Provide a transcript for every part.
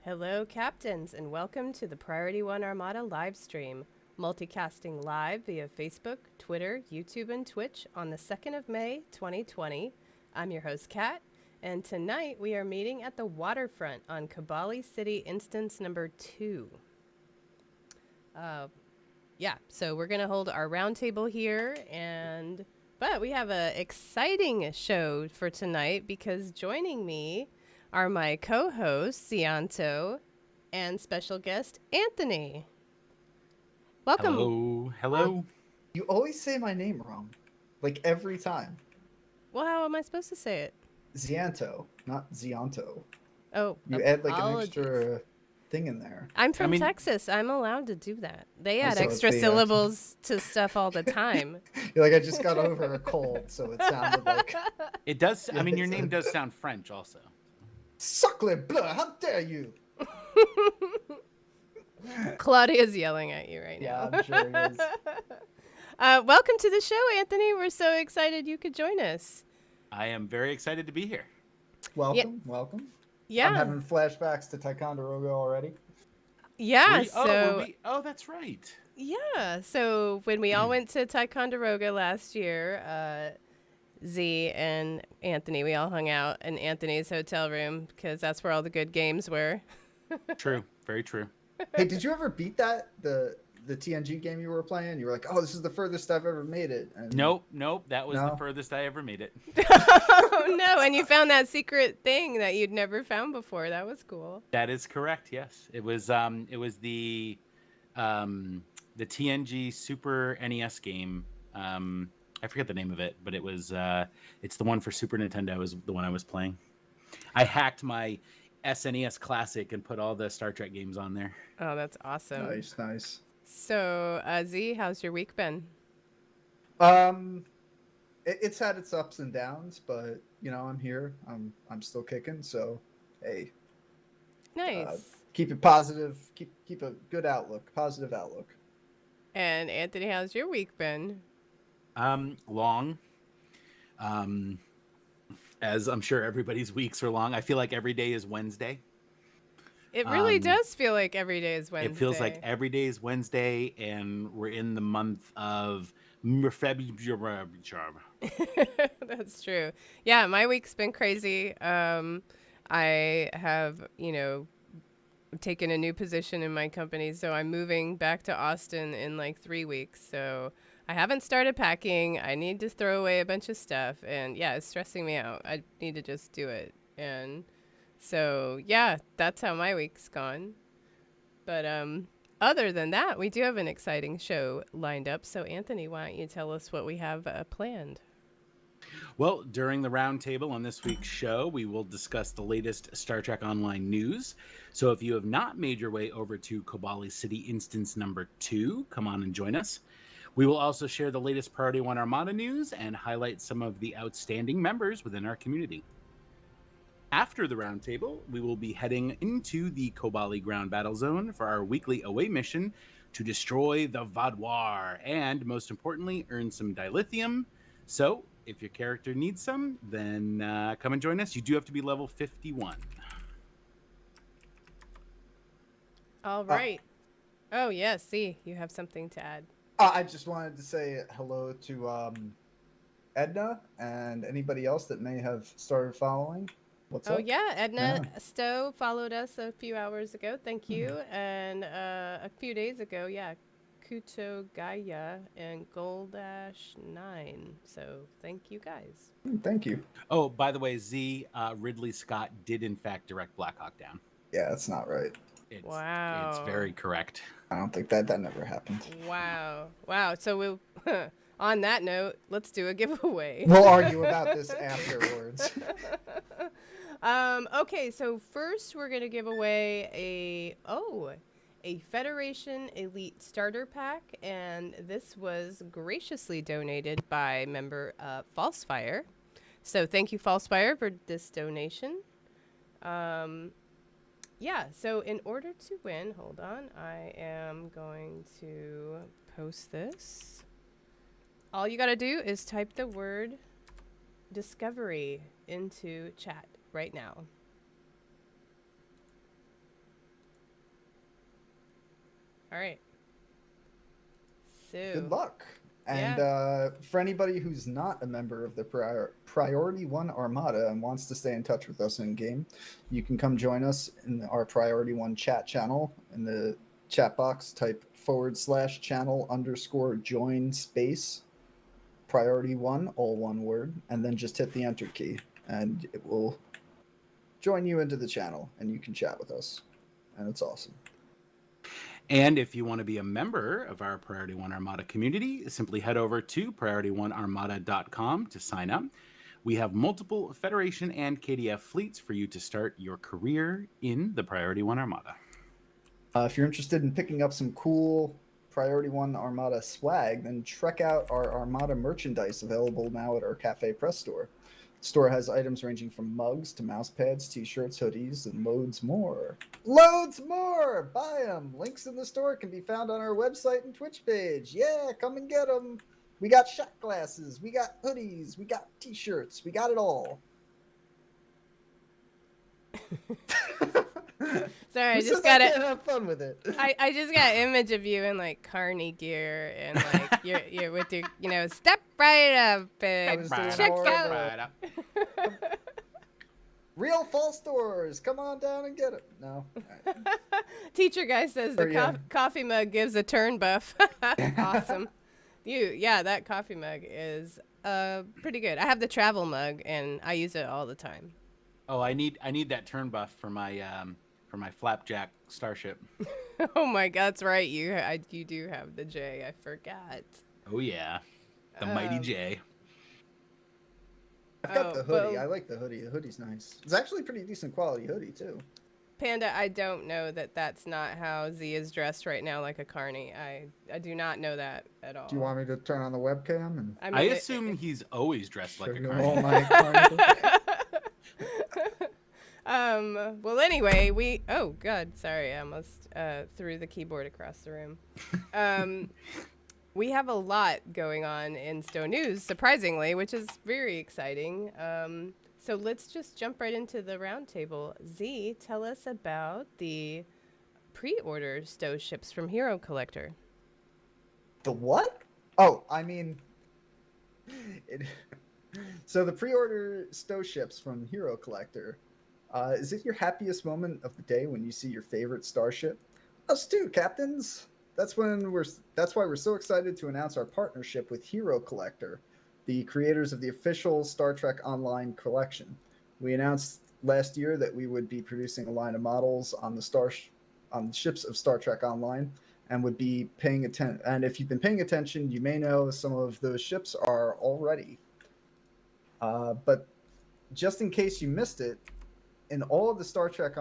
Hello, captains, and welcome to the Priority 1 Armada live stream, multicasting live via Facebook, Twitter, YouTube, and Twitch on the 2nd of May, 2020. I'm your host, Kat, and tonight we are meeting at the waterfront on Kabali City Instance number 2. So we're going to hold our roundtable here, but we have an exciting show for tonight because joining me are my co-hosts, Cianto, and special guest, Anthony. Welcome. Hello. You always say my name wrong. Like every time. Well, how am I supposed to say it? Zianto, not Zianto. Oh, You add like an apologies. extra thing in there. I'm from Texas. I'm allowed to do that. They add so extra syllables to stuff all the time. You're like, I just got over a cold, so it sounded like... It does, I mean, your name does sound French also. Sacre bleu, how dare you! Claudia's yelling at you right now. Yeah, I'm sure it is. Welcome to the show, Anthony. We're so excited you could join us. I am very excited to be here. Welcome. Yeah. I'm having flashbacks to Ticonderoga already. Yeah, Oh, that's right. Yeah, so when we all went to Ticonderoga last year, Z and Anthony, we all hung out in Anthony's hotel room because that's where all the good games were. True, very true. Hey, did you ever beat that? The TNG game you were playing? You were like, oh, this is the furthest I've ever made it. And... Nope. That was the furthest I ever made it. Oh, no. And you found that secret thing that you'd never found before. That was cool. That is correct, yes. It was the TNG Super NES game. I forget the name of it, but it's the one for Super Nintendo is the one I was playing. I hacked my SNES Classic and put all the Star Trek games on there. Oh, that's awesome. Nice. So, Z, how's your week been? It's had its ups and downs, but I'm here. I'm still kicking. So, hey, nice. Keep it positive. Keep a good outlook, positive outlook. And Anthony, how's your week been? Long. As I'm sure everybody's weeks are long. I feel like every day is Wednesday. It really does feel like every day is Wednesday. It feels like every day is Wednesday, and we're in the month of February. That's true. Yeah, my week's been crazy. I have, taken a new position in my company, so I'm moving back to Austin in like 3 weeks. So I haven't started packing. I need to throw away a bunch of stuff, and yeah, it's stressing me out. I need to just do it. And so, yeah, that's how my week's gone. But other than that, we do have an exciting show lined up. So, Anthony, why don't you tell us what we have planned? Well, during the roundtable on this week's show, we will discuss the latest Star Trek Online news. So if you have not made your way over to Kabali City Instance number 2, come on and join us. We will also share the latest Priority 1 Armada news and highlight some of the outstanding members within our community. After the roundtable, we will be heading into the Kobali ground battle zone for our weekly away mission to destroy the Vaadwaur and, most importantly, earn some dilithium. So, if your character needs some, then come and join us. You do have to be level 51. All right. Oh, yes. See, you have something to add. I just wanted to say hello to Edna and anybody else that may have started following. What's up? Oh, yeah. Edna STO followed us a few hours ago. Thank you. And a few days ago, Kuto Gaia and Goldash9. So thank you guys. Thank you. Oh, by the way, Z, Ridley Scott did in fact direct Black Hawk Down. Yeah, that's not right. Wow. It's very correct. I don't think that never happened. Wow. So we'll, on that note, let's do a giveaway. We'll argue about this afterwards. Okay, so first we're going to give away a Federation Elite Starter Pack, and this was graciously donated by member Falsefire. So thank you, Falsefire, for this donation. So in order to win, hold on, I am going to post this. All you got to do is type the word Discovery into chat right now. All right. So Good luck. And for anybody who's not a member of the Priority 1 Armada and wants to stay in touch with us in game, you can come join us in our Priority 1 chat channel. In the chat box, type /channel_join space Priority 1, all one word, and then just hit the enter key, and it will join you into the channel, and you can chat with us. And it's awesome. And if you want to be a member of our Priority 1 Armada community, simply head over to priority1armada.com to sign up. We have multiple Federation and KDF fleets for you to start your career in the Priority 1 Armada. If you're interested in picking up some cool Priority 1 Armada swag, then check out our Armada merchandise available now at our Cafe Press store. The store has items ranging from mugs to mouse pads, t-shirts, hoodies, and loads more. Loads more! Buy them! Links in the store can be found on our website and Twitch page. Yeah, come and get them! We got shot glasses, we got hoodies, we got t-shirts, we got it all. sorry, I just got to have fun with it. I just got an image of you in like carny gear and like you're with your step right up and check out. Right up. Real fall stores, come on down and get it. No. Right. Teacher guy says the coffee mug gives a turn buff. Awesome. That coffee mug is pretty good. I have the travel mug and I use it all the time. Oh, I need that turn buff for my flapjack starship. Oh my God, that's right. You do have the J. I forgot. Oh yeah, the mighty J. I've got the hoodie. I like the hoodie. The hoodie's nice. It's actually pretty decent quality hoodie too. Panda, I don't know that's not how Z is dressed right now, like a carny. I do not know that at all. Do you want me to turn on the webcam? And I assume he's always dressed like a carny. All my carny. Well, anyway, oh God, sorry, I almost threw the keyboard across the room. We have a lot going on in STO News, surprisingly, which is very exciting. So let's just jump right into the roundtable. Z, tell us about the pre-order STO ships from HeroCollector. The what? Oh, I mean, so the pre-order STO ships from HeroCollector. Is it your happiest moment of the day when you see your favorite starship? Us too, captains. That's why we're so excited to announce our partnership with HeroCollector, the creators of the official Star Trek Online collection. We announced last year that we would be producing a line of models on the ships of Star Trek Online, and would be paying attention. And if you've been paying attention, you may know some of those ships are already. But just in case you missed it, in all of the Star Trek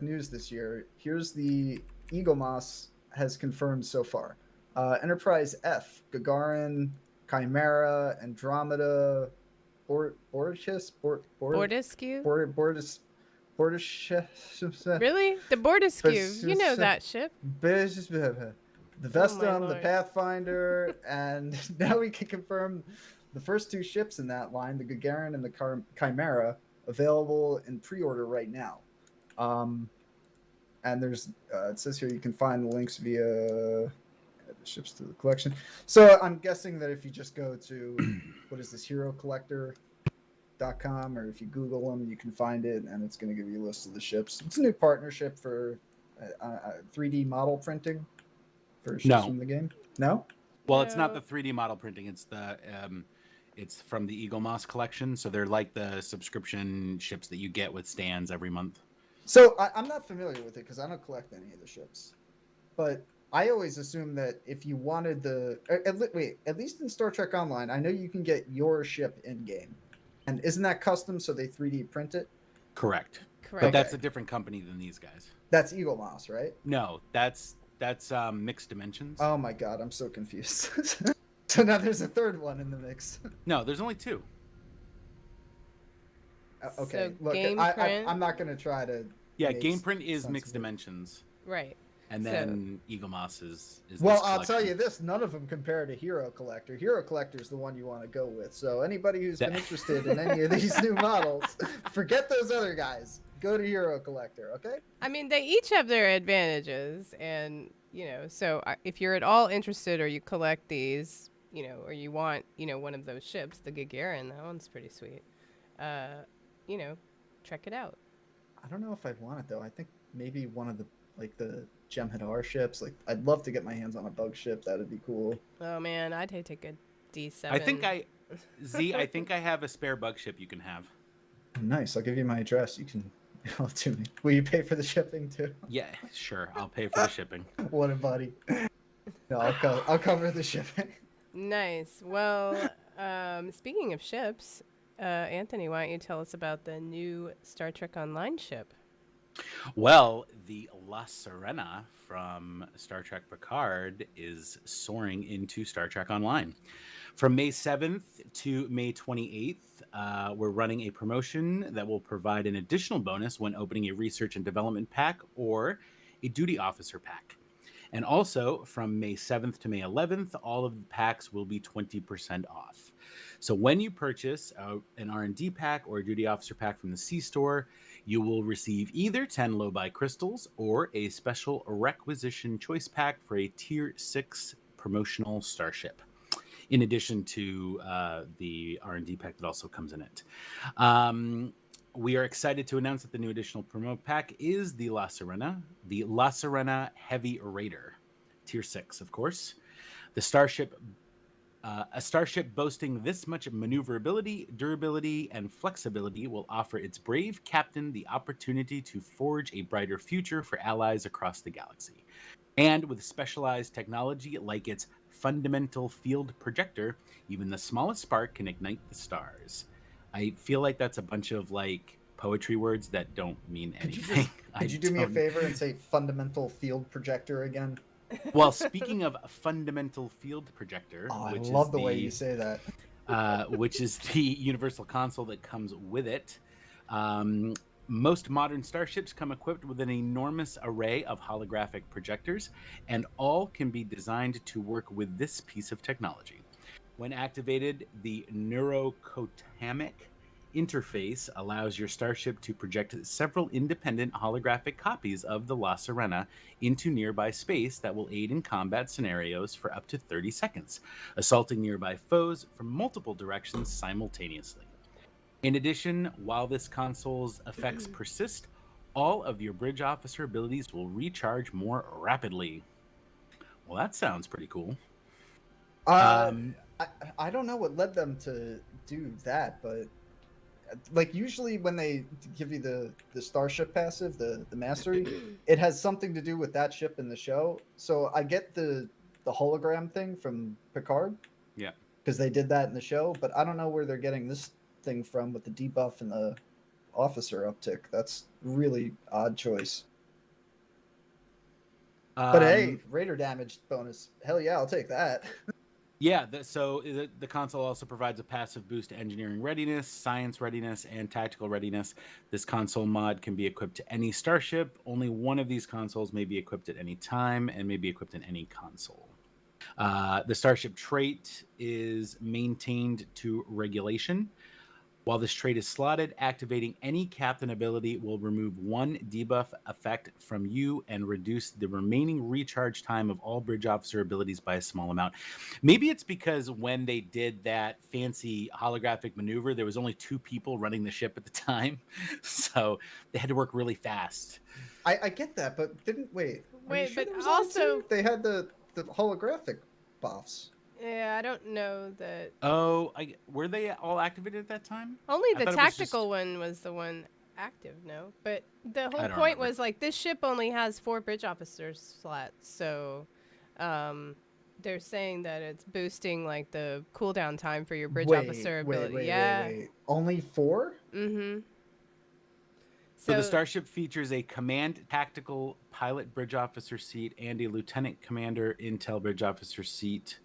news this year, here's the Eagle Moss has confirmed so far. Enterprise F, Gagarin, Chimera, Andromeda, Bortiscu? Really? The Bortiscu. You know that ship. The Vestum, the Pathfinder, and now we can confirm the first two ships in that line, the Gagarin and the Chimera, available in pre-order right now. And there's it says here you can find the links via the ships to the collection. So I'm guessing that if you just go to what is this, HeroCollector.com, or if you Google them, you can find it, and it's going to give you a list of the ships. It's a new partnership for 3D model printing for ships from the game. No? Well, it's not the 3D model printing. It's the it's from the Eagle Moss collection. So they're like the subscription ships that you get with stands every month. So I'm not familiar with it because I don't collect any of the ships. But I always assume that if you wanted at least in Star Trek Online, I know you can get your ship in game. And isn't that custom so they 3D print it? Correct. But that's a different company than these guys. That's Eagle Moss, right? No, that's Mixed Dimensions. Oh my God, I'm so confused. So now there's a third one in the mix. No, there's only two. Okay, so look, I'm not going to try to... Yeah, Game Print is Mixed Dimensions. Right. And then Eagle Moss is well, I'll tell you this, none of them compare to HeroCollector. HeroCollector is the one you want to go with. So anybody who's been interested in any of these new models, forget those other guys. go to HeroCollector, okay? I mean, they each have their advantages, and so if you're at all interested, or you collect these, or you want, one of those ships, the Gagarin, that one's pretty sweet. You know, check it out. I don't know if I'd want it though. I think maybe one of the Jem'Hadar ships. Like, I'd love to get my hands on a bug ship. That'd be cool. Oh man, I'd take a D7. I think I have a spare bug ship you can have. Nice. I'll give you my address. You can mail it to me. Will you pay for the shipping too? Yeah, sure. I'll pay for the shipping. What a buddy. No, I'll cover the shipping. Nice. Well, speaking of ships, Anthony, why don't you tell us about the new Star Trek Online ship? Well, the La Sirena from Star Trek Picard is soaring into Star Trek Online. From May 7th to May 28th, we're running a promotion that will provide an additional bonus when opening a research and development pack or a duty officer pack. And also, from May 7th to May 11th, all of the packs will be 20% off. So when you purchase an R&D pack or a duty officer pack from the C-Store, you will receive either 10 low-buy crystals or a special requisition choice pack for a Tier 6 promotional starship, in addition to the R&D pack that also comes in it. We are excited to announce that the new additional promo pack is the La Sirena Heavy Raider, Tier 6, of course. The starship, a starship boasting this much maneuverability, durability, and flexibility will offer its brave captain the opportunity to forge a brighter future for allies across the galaxy. And with specialized technology like its fundamental field projector, even the smallest spark can ignite the stars. I feel like that's a bunch of poetry words that don't mean anything. Could you do me a favor and say fundamental field projector again? Well, speaking of a fundamental field projector, I love the way you say that. Which is the universal console that comes with it. Most modern starships come equipped with an enormous array of holographic projectors, and all can be designed to work with this piece of technology. When activated, the neurocotamic interface allows your starship to project several independent holographic copies of the La Sirena into nearby space that will aid in combat scenarios for up to 30 seconds, assaulting nearby foes from multiple directions simultaneously. In addition, while this console's effects persist, all of your bridge officer abilities will recharge more rapidly. Well, that sounds pretty cool. I don't know what led them to do that, but usually when they give you the starship passive, the mastery, it has something to do with that ship in the show. So I get the hologram thing from Picard. Yeah. Because they did that in the show, but I don't know where they're getting this thing from with the debuff and the officer uptick. That's really odd choice. But hey, Raider damage bonus. Hell yeah, I'll take that. Yeah, the console also provides a passive boost to engineering readiness, science readiness, and tactical readiness. This console mod can be equipped to any starship. Only one of these consoles may be equipped at any time and may be equipped in any console. The starship trait is maintained to regulation. While this trait is slotted, activating any captain ability will remove one debuff effect from you and reduce the remaining recharge time of all bridge officer abilities by a small amount. Maybe it's because when they did that fancy holographic maneuver, there was only 2 people running the ship at the time. So they had to work really fast. I get that, but wait, but also they had the holographic buffs. Yeah, I don't know that. Oh, were they all activated at that time? Only the tactical one was the one active, no? But the whole point was this ship only has 4 bridge officer slots, so they're saying that it's boosting the cooldown time for your bridge officer ability. Wait. Only 4? Mm-hmm. So the starship features a command tactical pilot bridge officer seat and a lieutenant commander intel bridge officer seat.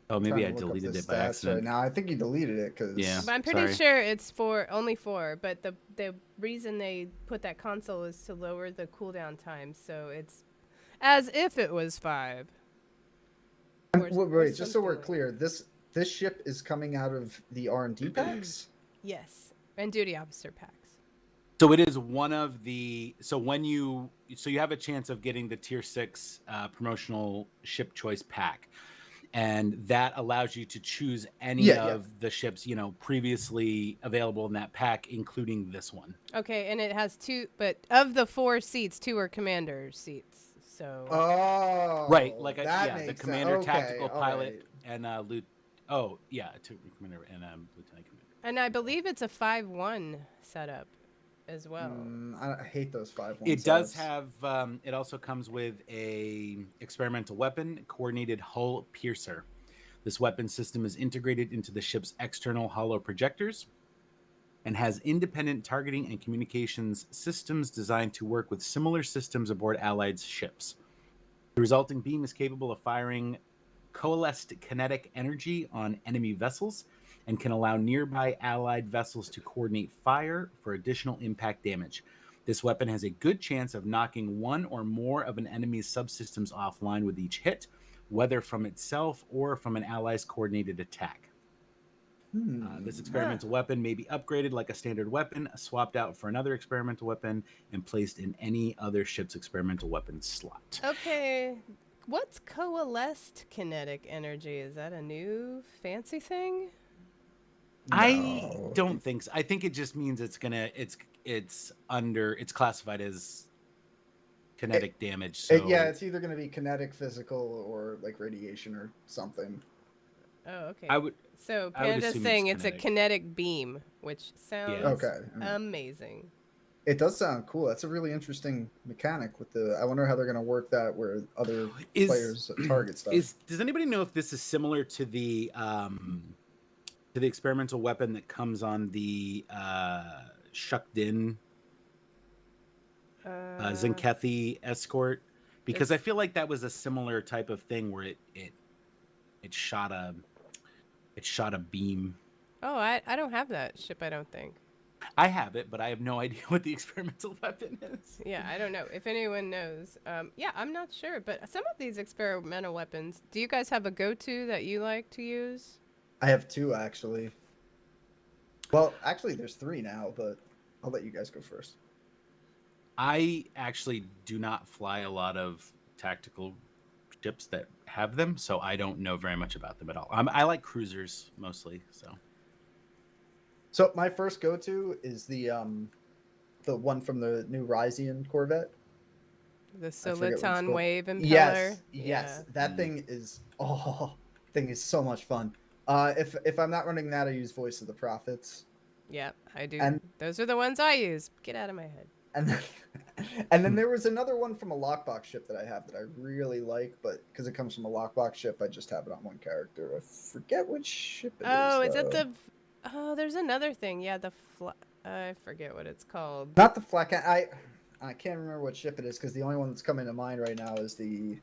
Oh, maybe I deleted it by accident. Right now, I think you deleted it because. Yeah, but I'm pretty sure it's only 4. But the reason they put that console is to lower the cooldown time, so it's as if it was 5. Wait, just so we're clear, this ship is coming out of the R&D packs. Yes, and duty officer packs. So it is one of the so you have a chance of getting the tier 6 promotional ship choice pack, and that allows you to choose any Yeah. of the ships previously available in that pack, including this one. Okay, and it has 2, but of the 4 seats, 2 are commander seats. So Right, Oh, like that the makes sense. commander, Okay, tactical all pilot, right. and oh yeah, commander and lieutenant commander. and I believe it's a 5-1 setup as well. I hate those 5-1 It does setups. have. It also comes with a experimental weapon, coordinated hull piercer. This weapon system is integrated into the ship's external hollow projectors and has independent targeting and communications systems designed to work with similar systems aboard Allied ships. The resulting beam is capable of firing coalesced kinetic energy on enemy vessels and can allow nearby Allied vessels to coordinate fire for additional impact damage. This weapon has a good chance of knocking one or more of an enemy's subsystems offline with each hit, whether from itself or from an ally's coordinated attack. This Huh. experimental weapon may be upgraded like a standard weapon, swapped out for another experimental weapon, and placed in any other ship's experimental weapon slot. Okay, what's coalesced kinetic energy? Is that a new fancy thing? I No. don't think so. I think it just means it's classified as kinetic damage. Yeah, So it's either going to be kinetic, physical, or like radiation or something. Oh, okay. I would So I would Panda's assume saying it's it's a kinetic beam, which Yeah. sounds Okay. amazing. It does sound cool. That's a really interesting mechanic with the. I wonder how they're going to work that where other Is players target stuff. does anybody know if this is similar to the experimental weapon that comes on the Shukdin Uh, Zenkethi escort? Because I this. feel like that was a similar type of thing where it shot a beam. Oh, I don't have that ship. I don't think. I have it, but I have no idea what the experimental weapon is. Yeah, I don't know. If anyone knows, yeah, I'm not sure. But some of these experimental weapons, do you guys have a go-to that you like to use? I have 2 actually. Well, actually, there's 3 now, but I'll let you guys go first. I actually do not fly a lot of tactical ships that have them, so I don't know very much about them at all. I like cruisers mostly, so. So my first go-to is the one from the new Ryzian Corvette. The I forget what it's Soliton called. wave impeller. Yes, Yeah. that thing is thing is so much fun. If I'm not running that, I use Voice of the Prophets, Yeah, I do. and Those are the ones I use. Get out of my head. and then, and then there was another one from a lockbox ship that I have that I really like, but because it comes from a lockbox ship, I just have it on one character. I forget which ship it is. Oh, is it though. the? Oh, there's another thing. Yeah, I forget what it's called. Not the flak. I can't remember what ship it is because the only one that's coming to mind right now is the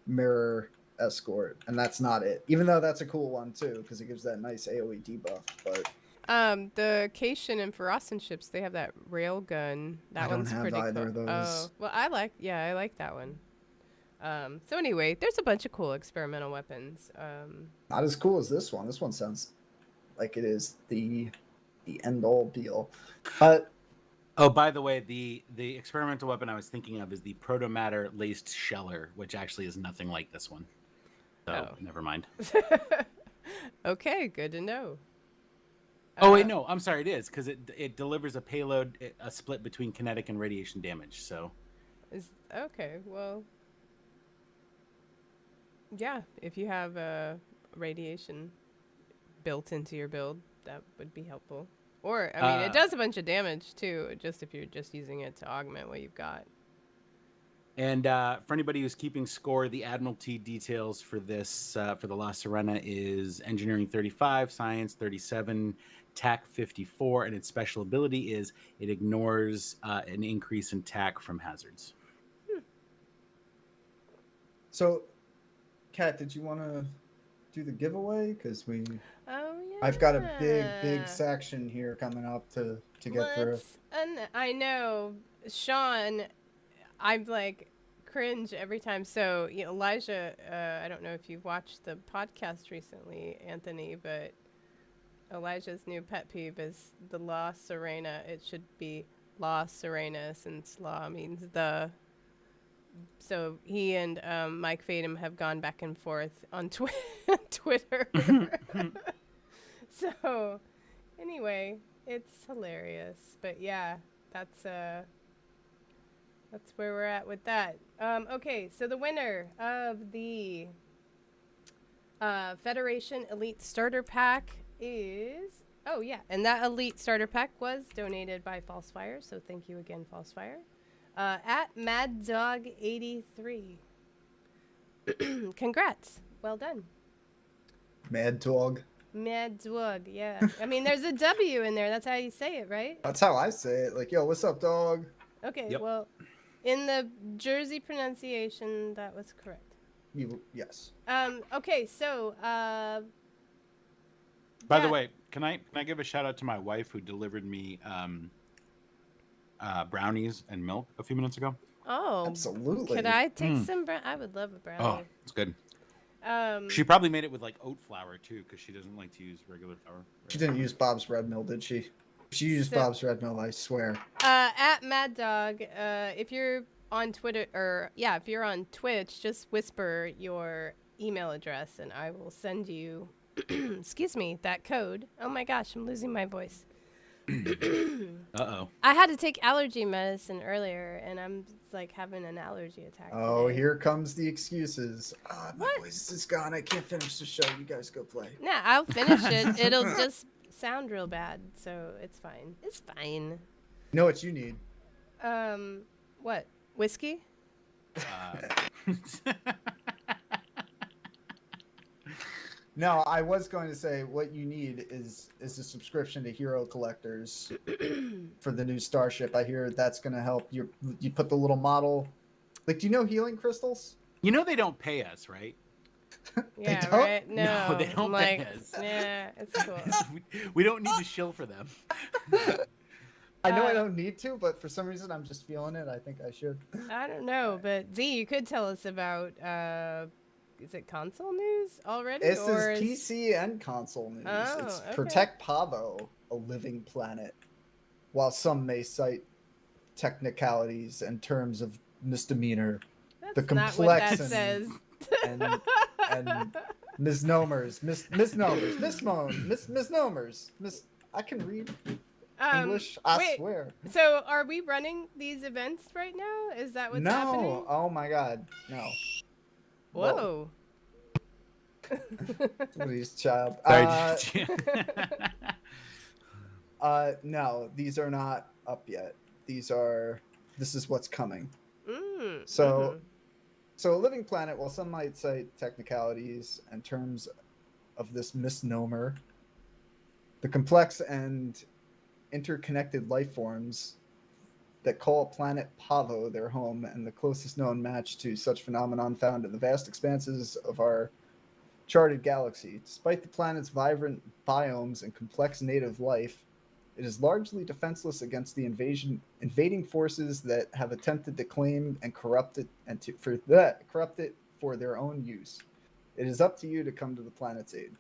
Mirror Escort, and that's not it. Even though that's a cool one too because it gives that nice AOE debuff. But The Cation and Ferocin ships, they have that rail gun. That I don't one's have pretty either cool. of Oh, those. well, I like that one. So anyway, there's a bunch of cool experimental weapons. Not as cool as this one. This one sounds like it is the end all be all. Oh, by the way, the experimental weapon I was thinking of is the protomatter laced sheller, which actually is nothing like this one. So Oh. never mind. Okay, good to know. Oh wait, no, I'm sorry, it is because it delivers a payload, a split between kinetic and radiation damage. So Okay, well, yeah, if you have radiation built into your build, that would be helpful. Or, I mean, it does a bunch of damage too, just if you're just using it to augment what you've got. And for anybody who's keeping score, the Admiralty details for this for the La Sirena is Engineering 35, Science 37, TAC 54, and its special ability is it ignores an increase in TAC from hazards. So, Kat, did you want to do the giveaway? Because Oh yeah. I've got a big section here coming up to get through. I know, Sean. I'm like cringe every time. So Elijah, I don't know if you've watched the podcast recently, Anthony, but Elijah's new pet peeve is the La Sirena. It should be La Sirena, since La means the. So he and Mike Fadum have gone back and forth on Twitter. So anyway, it's hilarious. But yeah, that's where we're at with that. Okay, so the winner of the Federation Elite Starter Pack is... Oh, yeah. And that Elite Starter Pack was donated by Falsefire. So thank you again, Falsefire. At MadDog83. Congrats. Well done. Mad Dog. Mad Dog, yeah. I mean, there's a W in there. That's how you say it, right? That's how I say it. Like, yo, what's up, dog? Okay, Yep. well, in the Jersey pronunciation, that was correct. Yes. Okay, so, By the yeah. way, can I give a shout out to my wife who delivered me brownies and milk a few minutes ago? Oh, Absolutely. could I take some I would love a Oh, brownie. it's good. Um, She probably made it with like oat flour too, because she doesn't like to use regular flour. She didn't use Bob's Red Mill, did she? She used So- Bob's Red Mill, I swear. at Mad Dog, if you're on Twitter, or yeah, if you're on Twitch, just whisper your email address and I will send you, excuse me, that code. Oh my gosh, I'm losing my voice. Uh-oh. I had to take allergy medicine earlier and I'm like having an allergy attack. Oh, today. here comes the excuses. My What? voice is gone. I can't finish the show. You guys go play. Nah, I'll finish it. It'll just sound real bad, so it's fine. It's fine. You know what you need? What? Whiskey? No, I was going to say what you need is a subscription to Hero Collectors for the new Starship. I hear that's going to help you. You put the little model. Like, do you know healing crystals? You know they don't pay us, right? Yeah, don't? right? No, No, they don't like, pay us. yeah, it's cool. We don't need to shill for them. I know I don't need to, but for some reason I'm just feeling it. I think I should. I don't know, but Z, you could tell us about, is it console news already? This or is PC and console news. Oh, It's okay. Protect Pavo, a living planet. While some may cite technicalities and terms of misdemeanor, That's the not what that complex says. and misnomers, misnomers. I can read English, I wait, swear. So are we running these events right now? Is that what's happening? No, oh my god, no. Whoa. Please, child. Sorry. No, these are not up yet. This is what's coming. Mm, So, So a living planet, while some might cite technicalities and terms of this misnomer, the complex and interconnected life forms that call planet Pavo their home and the closest known match to such phenomenon found in the vast expanses of our charted galaxy. Despite the planet's vibrant biomes and complex native life, it is largely defenseless against the invading forces that have attempted to claim and corrupt it for their own use. It is up to you to come to the planet's aid.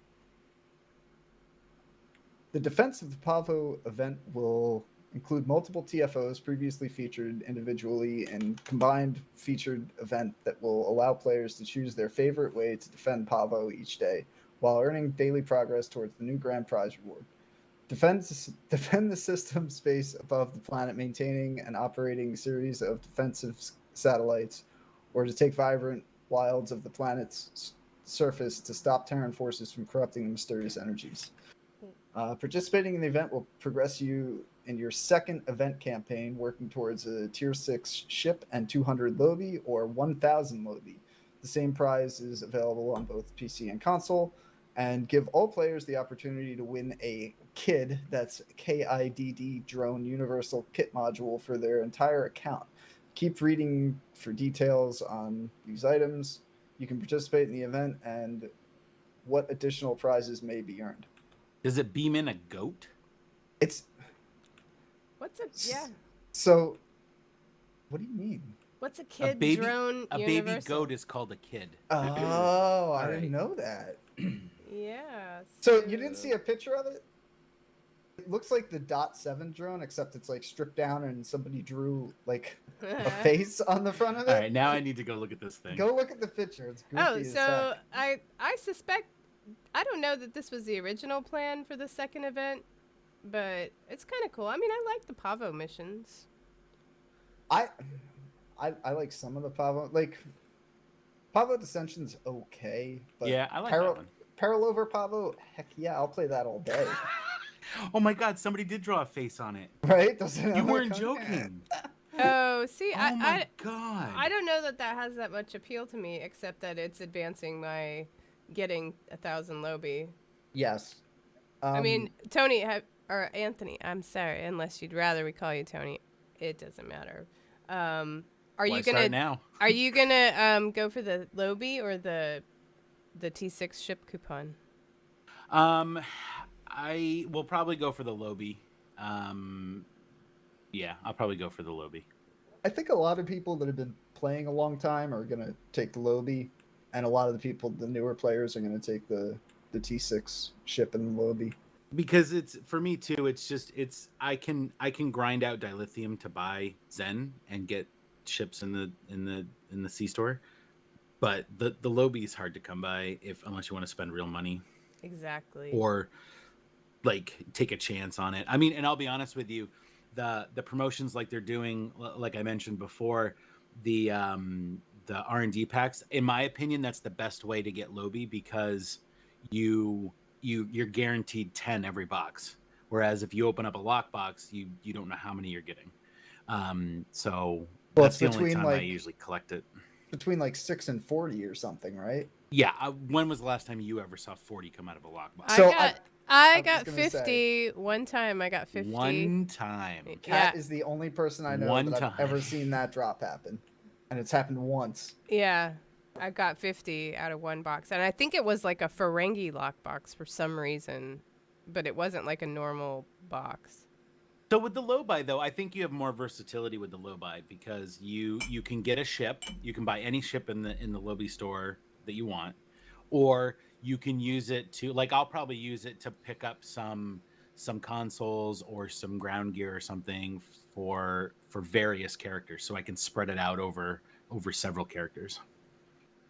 The defense of the Pavo event will include multiple TFOs previously featured individually and combined featured event that will allow players to choose their favorite way to defend Pavo each day while earning daily progress towards the new grand prize reward. Defend the system space above the planet, maintaining and operating a series of defensive satellites, or to take vibrant wilds of the planet's surface to stop Terran forces from corrupting the mysterious energies. Participating in the event will progress you in your second event campaign, working towards a Tier 6 ship and 200 Lobi or 1,000 Lobi. The same prize is available on both PC and console, and give all players the opportunity to win a KID, that's KIDD drone universal kit module for their entire account. Keep reading for details on these items. You can participate in the event and what additional prizes may be earned. Does it beam in a goat? What's a So, what do you mean? What's a kid drone A universal? baby goat is called a kid. Oh, I Right. didn't know that. Yeah. So you didn't see a picture of it? It looks like the .7 drone, except it's like stripped down and somebody drew like a face on the front of All it. right, now I need to go look at this thing. Go look at the picture. It's goofy Oh, as so heck. I suspect, I don't know that this was the original plan for the second event, but it's kind of cool. I mean, I like the Pavo missions. I like some of the Pavo. Like Pavo Dissension's okay, but Yeah, I like that one. Paralover Pavo, heck yeah, I'll play that all day. Oh my God, somebody did draw a face on it. Right? Doesn't You it weren't look- joking. Oh, see, Oh my God. I don't know that that has that much appeal to me, except that it's advancing my getting 1,000 Lobby. Yes. I mean, Tony, or Anthony, I'm sorry, unless you'd rather we call you Tony. It doesn't matter. Are Why you start gonna now? Are you gonna go for the Lobby or the T6 ship coupon? I will probably go for the Lobby. Yeah, I'll probably go for the Lobby. I think a lot of people that have been playing a long time are gonna take the Lobby, and a lot of the people, the newer players, are gonna take the T6 ship and the Lobby. Because it's for me too. I can grind out dilithium to buy Zen and get ships in the C store, but the Lobby is hard to come by unless you want to spend real money Exactly. or like take a chance on it. I mean, and I'll be honest with you, the promotions like they're doing, like I mentioned before, the R&D packs. In my opinion, that's the best way to get Lobby because you're guaranteed 10 every box. Whereas if you open up a lockbox, you don't know how many you're getting. So Well, that's it's the only between, time I like- usually collect it. Between like 6 and 40 or something, right? Yeah. When was the last time you ever saw 40 come out of a lockbox? So I I was got gonna 50 say- one time. I got 50. One time. Kat Yeah. is the only person I know One that time. I've ever seen that drop happen, and it's happened once. Yeah, I got 50 out of one box, and I think it was like a Ferengi lockbox for some reason, but it wasn't like a normal box. So with the low buy though, I think you have more versatility with the low buy because you can get a ship, you can buy any ship in the Lobby store that you want, or you can use it to, like, I'll probably use it to pick up some consoles or some ground gear or something for various characters, so I can spread it out over several characters.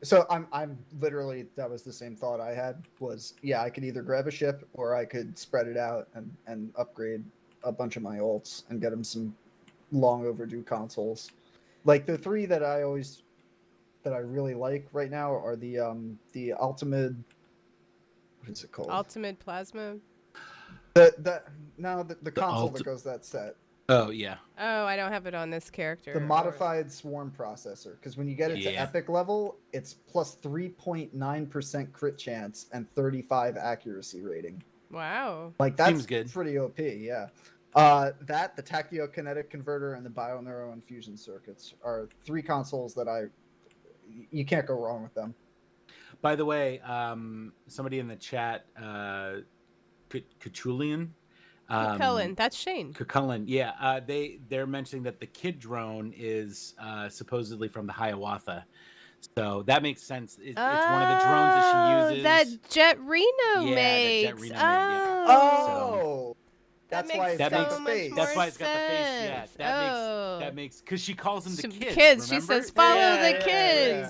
So I'm literally, that was the same thought I had. Was, yeah, I could either grab a ship or I could spread it out and upgrade a bunch of my ults and get them some long overdue consoles. Like the three that I really like right now are the ultimate, what is it called? Ultimate Plasma. The console ulti- that goes that set. Oh yeah. Oh, I don't have it on this character. The modified swarm processor, because when you get it to Yeah. epic level, it's plus 3.9% crit chance and 35 accuracy rating. Wow. Like that's Seems good. pretty OP, yeah. That, the tachyokinetic converter, and the bioneural infusion circuits are three consoles that you can't go wrong with them. By the way, somebody in the chat, Kachulian. Cullen, that's Shane. Cucullin, yeah. They're mentioning that the kid drone is supposedly from the Hiawatha, so that makes sense. It's one of the drones that she uses. That Jet Reno Yeah, makes. that Jet Reno made, yeah. Oh, That that's why makes it's got so the much face. more That's why it's got the face. Yeah, sense. that makes because she calls them the Some kids. She remember? says, "Follow Yeah, the yeah,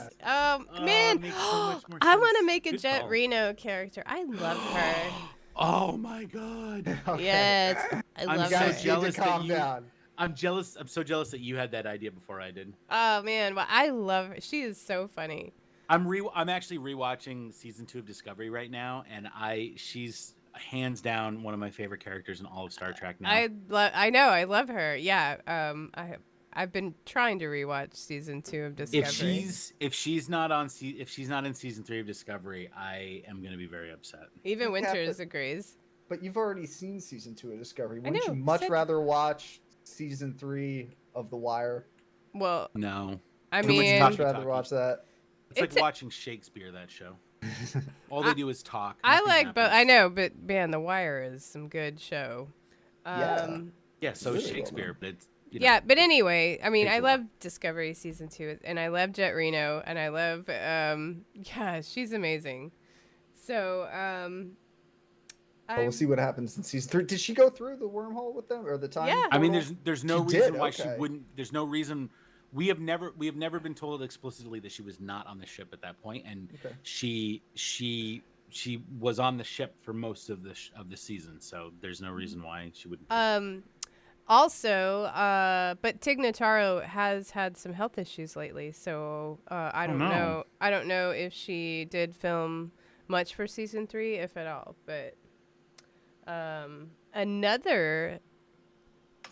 kids." Oh, Man, it makes so much more I want to sense. make a Good Jet call. Reno character. I love her. Oh my god! Okay. Yes, I I'm love You so guys her. need jealous to that calm you- down. I'm jealous. I'm so jealous that you had that idea before I did. Oh man, well, I love her. She is so funny. I'm actually rewatching season 2 of Discovery right now, and she's hands down one of my favorite characters in all of Star Trek now. I know, I love her. Yeah. I've been trying to rewatch season 2 of Discovery. if she's not in season 3 of Discovery, I am going to be very upset. Even You have Winters to- agrees. But you've already seen season 2 of Discovery. I Wouldn't know, you much said- rather watch season 3 of The Wire? Well, No, I Too much mean, Much talky rather talky. watch that. it's like It's a- watching Shakespeare. That show. All they do is talk. I Nothing like, but happens. I know, but man, The Wire is some good show. Yeah. Yeah, so Really is well Shakespeare, done. but it's Yeah, but anyway, I mean, Takes I a while. love Discovery season 2, and I love Jet Reno, and I love, yeah, she's amazing. So, But we'll see what happens in season 3. Did she go through the wormhole with them or the time? Yeah. I mean, portal? there's no She reason did, why she okay. wouldn't. There's no reason. We have never been told explicitly that she was not on the ship at that point, and Okay. she was on the ship for most of the season. So there's no reason why she wouldn't. Also, but Tig Notaro has had some health issues lately, so I don't no. know. I don't know if she did film much for season 3, if at all. But another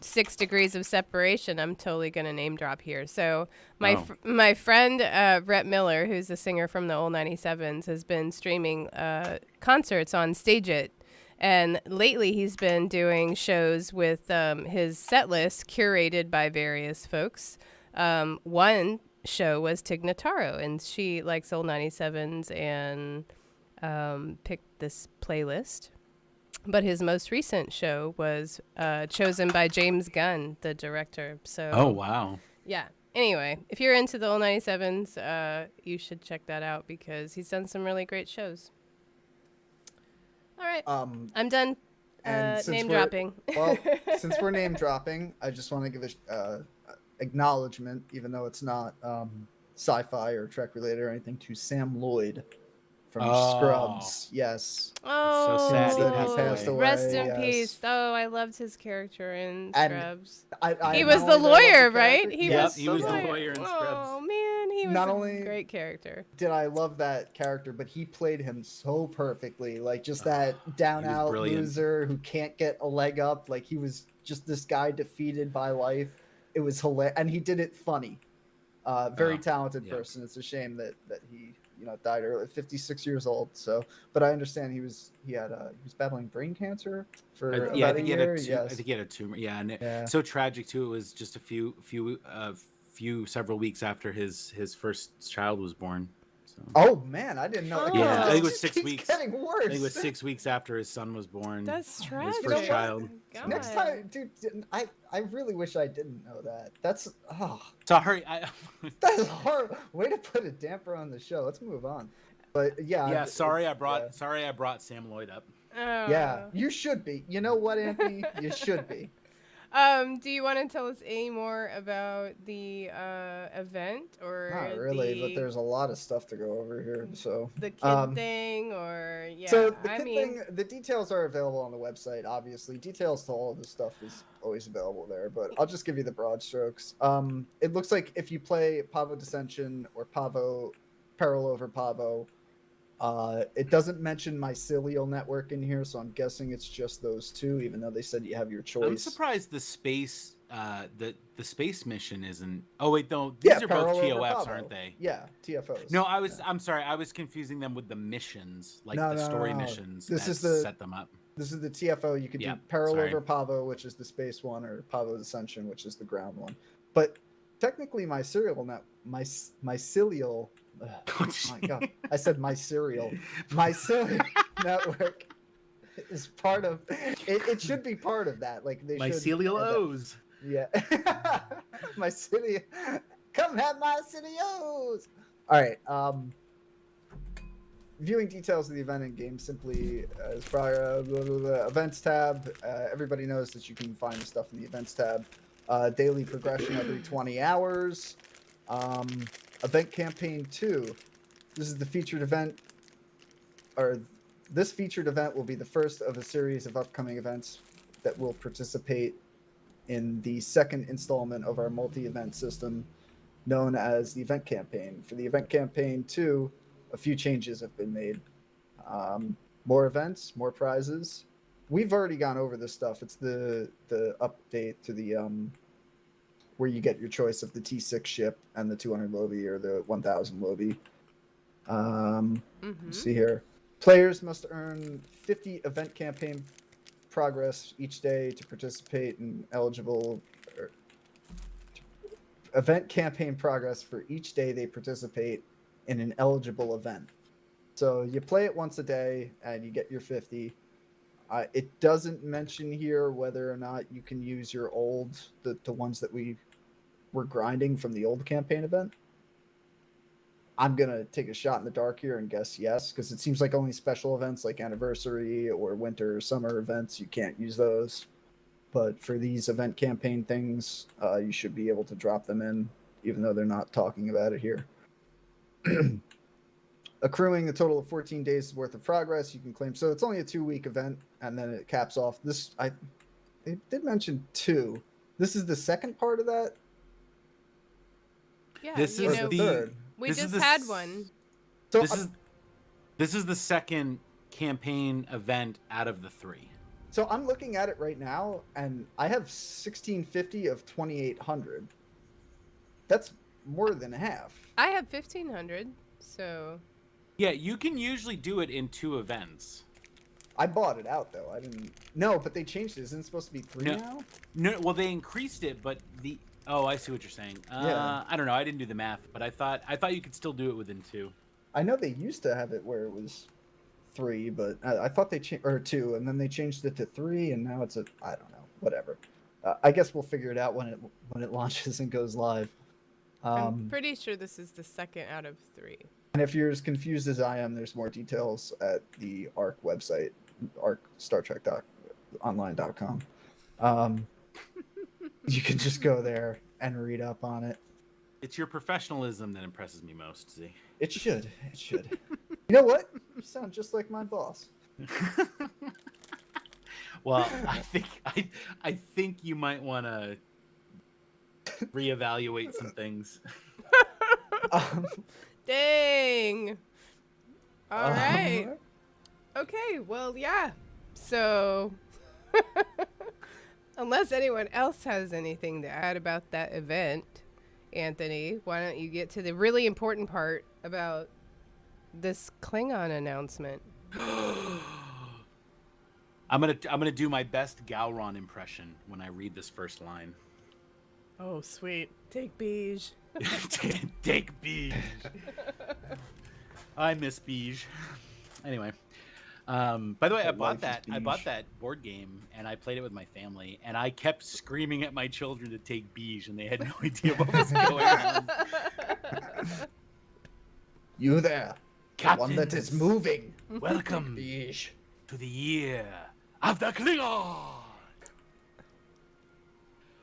6 degrees of separation, I'm totally gonna name drop here. So my friend Rhett Miller, who's a singer from the old 97s, has been streaming concerts on Stage It. And lately, he's been doing shows with his set list curated by various folks. One show was Tig Notaro, and she likes old 97s and picked this playlist. But his most recent show was chosen by James Gunn, the director. So, Oh, wow. Yeah. Anyway, if you're into the old 97s, you should check that out because he's done some really great shows. All right. I'm done name dropping. Well, since we're name dropping, I just want to give a acknowledgement, even though it's not sci-fi or Trek related or anything, to Sam Lloyd from Scrubs. Yes. Oh, so sad that he passed away. Rest in yes. peace. Oh, I loved his character in And Scrubs. I He not was the only did I love lawyer, the right? character- He Yep, was he was the lawyer. lawyer in Scrubs. Oh man, he was Not a only- great character. Did I love that character, but he played him so perfectly. Like just that down out brilliant. loser who can't get a leg up. Like he was just this guy defeated by life. It was hilarious, and he did it funny. Very talented person. It's a shame that he died early, 56 years old. So, but I understand he was battling brain cancer for about a year. I think he had a tumor. Yeah, and so tragic too. It was just several weeks after his first child was born. So. Oh man, I didn't know. Yeah, I think it was This 6 keeps weeks. Getting worse. I think it was 6 weeks after his son was born. That's tragic. His first child. God. Next time, dude, I really wish I didn't know that. That's Sorry, that's hard. Way to put a damper on the show. Let's move on. But yeah. Sorry, I brought Sam Lloyd up. Oh. Yeah, you should be. You know what, Anthony? You should be. Do you want to tell us any more about the event or Not really, but there's a lot of stuff to go over here. So the kid thing, or So the kid thing, the details are available on the website. Obviously, details to all of this stuff is always available there. But I'll just give you the broad strokes. It looks like if you play Pavo Dissension or Pavo Peril over Pavo, it doesn't mention Mycelial Network in here, so I'm guessing it's just those two, even though they said you have your choice. I'm surprised the space the space mission isn't. Oh wait, no, these are both TOFs, aren't they? Yeah, TFOs. No, I'm sorry, I was confusing them with the missions, like the story missions. This is set them up. This is the TFO. You could do Peril over Pavo, which is the space one, or Pavo Ascension, which is the ground one. But technically, Mycelial. Oh my god! I said Mycelial Network is part of. It should be part of that. Like they Mycelial O's. Yeah, Mycelial. Come have Mycelios. All right. Viewing details of the event in game simply as prior the events tab. Everybody knows that you can find the stuff in the events tab. Daily progression every 20 hours. Event campaign 2. This is the featured event, or this featured event will be the first of a series of upcoming events that will participate in the second installment of our multi-event system known as the event campaign. For the event campaign 2, a few changes have been made. More events, more prizes. We've already gone over this stuff. It's the update to the where you get your choice of the T6 ship and the 200 Lobi or the 1000 Lobi. Let's see here. Players must earn 50 event campaign progress each day to participate in event campaign progress for each day they participate in an eligible event. So you play it once a day and you get your 50. It doesn't mention here whether or not you can use your the ones that we were grinding from the old campaign event. I'm gonna take a shot in the dark here and guess yes, because it seems like only special events like anniversary or winter or summer events you can't use those. But for these event campaign things, you should be able to drop them in, even though they're not talking about it here. Accruing a total of 14 days worth of progress, you can claim. So it's only a 2-week event, and then it caps off. They did mention 2. This is the second part of that. Yeah, This you is know, the third. we this is just the had s- one. So This is the second campaign event out of the 3. So I'm looking at it right now, and I have 1650 of 2800. That's more than half. I have 1500, so Yeah, you can usually do it in 2 events. I bought it out though. I didn't. No, but they changed it. Isn't it supposed to be 3 No. now? No, well, they increased it, but oh, I see what you're saying. Yeah. I don't know. I didn't do the math, but I thought you could still do it within 2. I know they used to have it where it was 3, but I thought they changed, or 2, and then they changed it to 3, and now it's I don't know, whatever. I guess we'll figure it out when it launches and goes live. I'm pretty sure this is the second out of 3. And if you're as confused as I am, there's more details at the ARC website, arcstartrek.online.com. You can just go there and read up on it. It's your professionalism that impresses me most, Z. It should. It should. You know what? You sound just like my boss. Well, I think you might want to reevaluate some things. Um, Dang. All right. Okay, well, yeah. So, unless anyone else has anything to add about that event, Anthony, why don't you get to the really important part about this Klingon announcement? I'm gonna do my best Gowron impression when I read this first line. Oh, sweet. Take beige. Take Beige. I miss Beige. Anyway, by the way, I bought that board game and I played it with my family, and I kept screaming at my children to take Beige, and they had no idea what was going on. You there, the one that Captains, is moving. welcome Beige. to the year of the Klingon.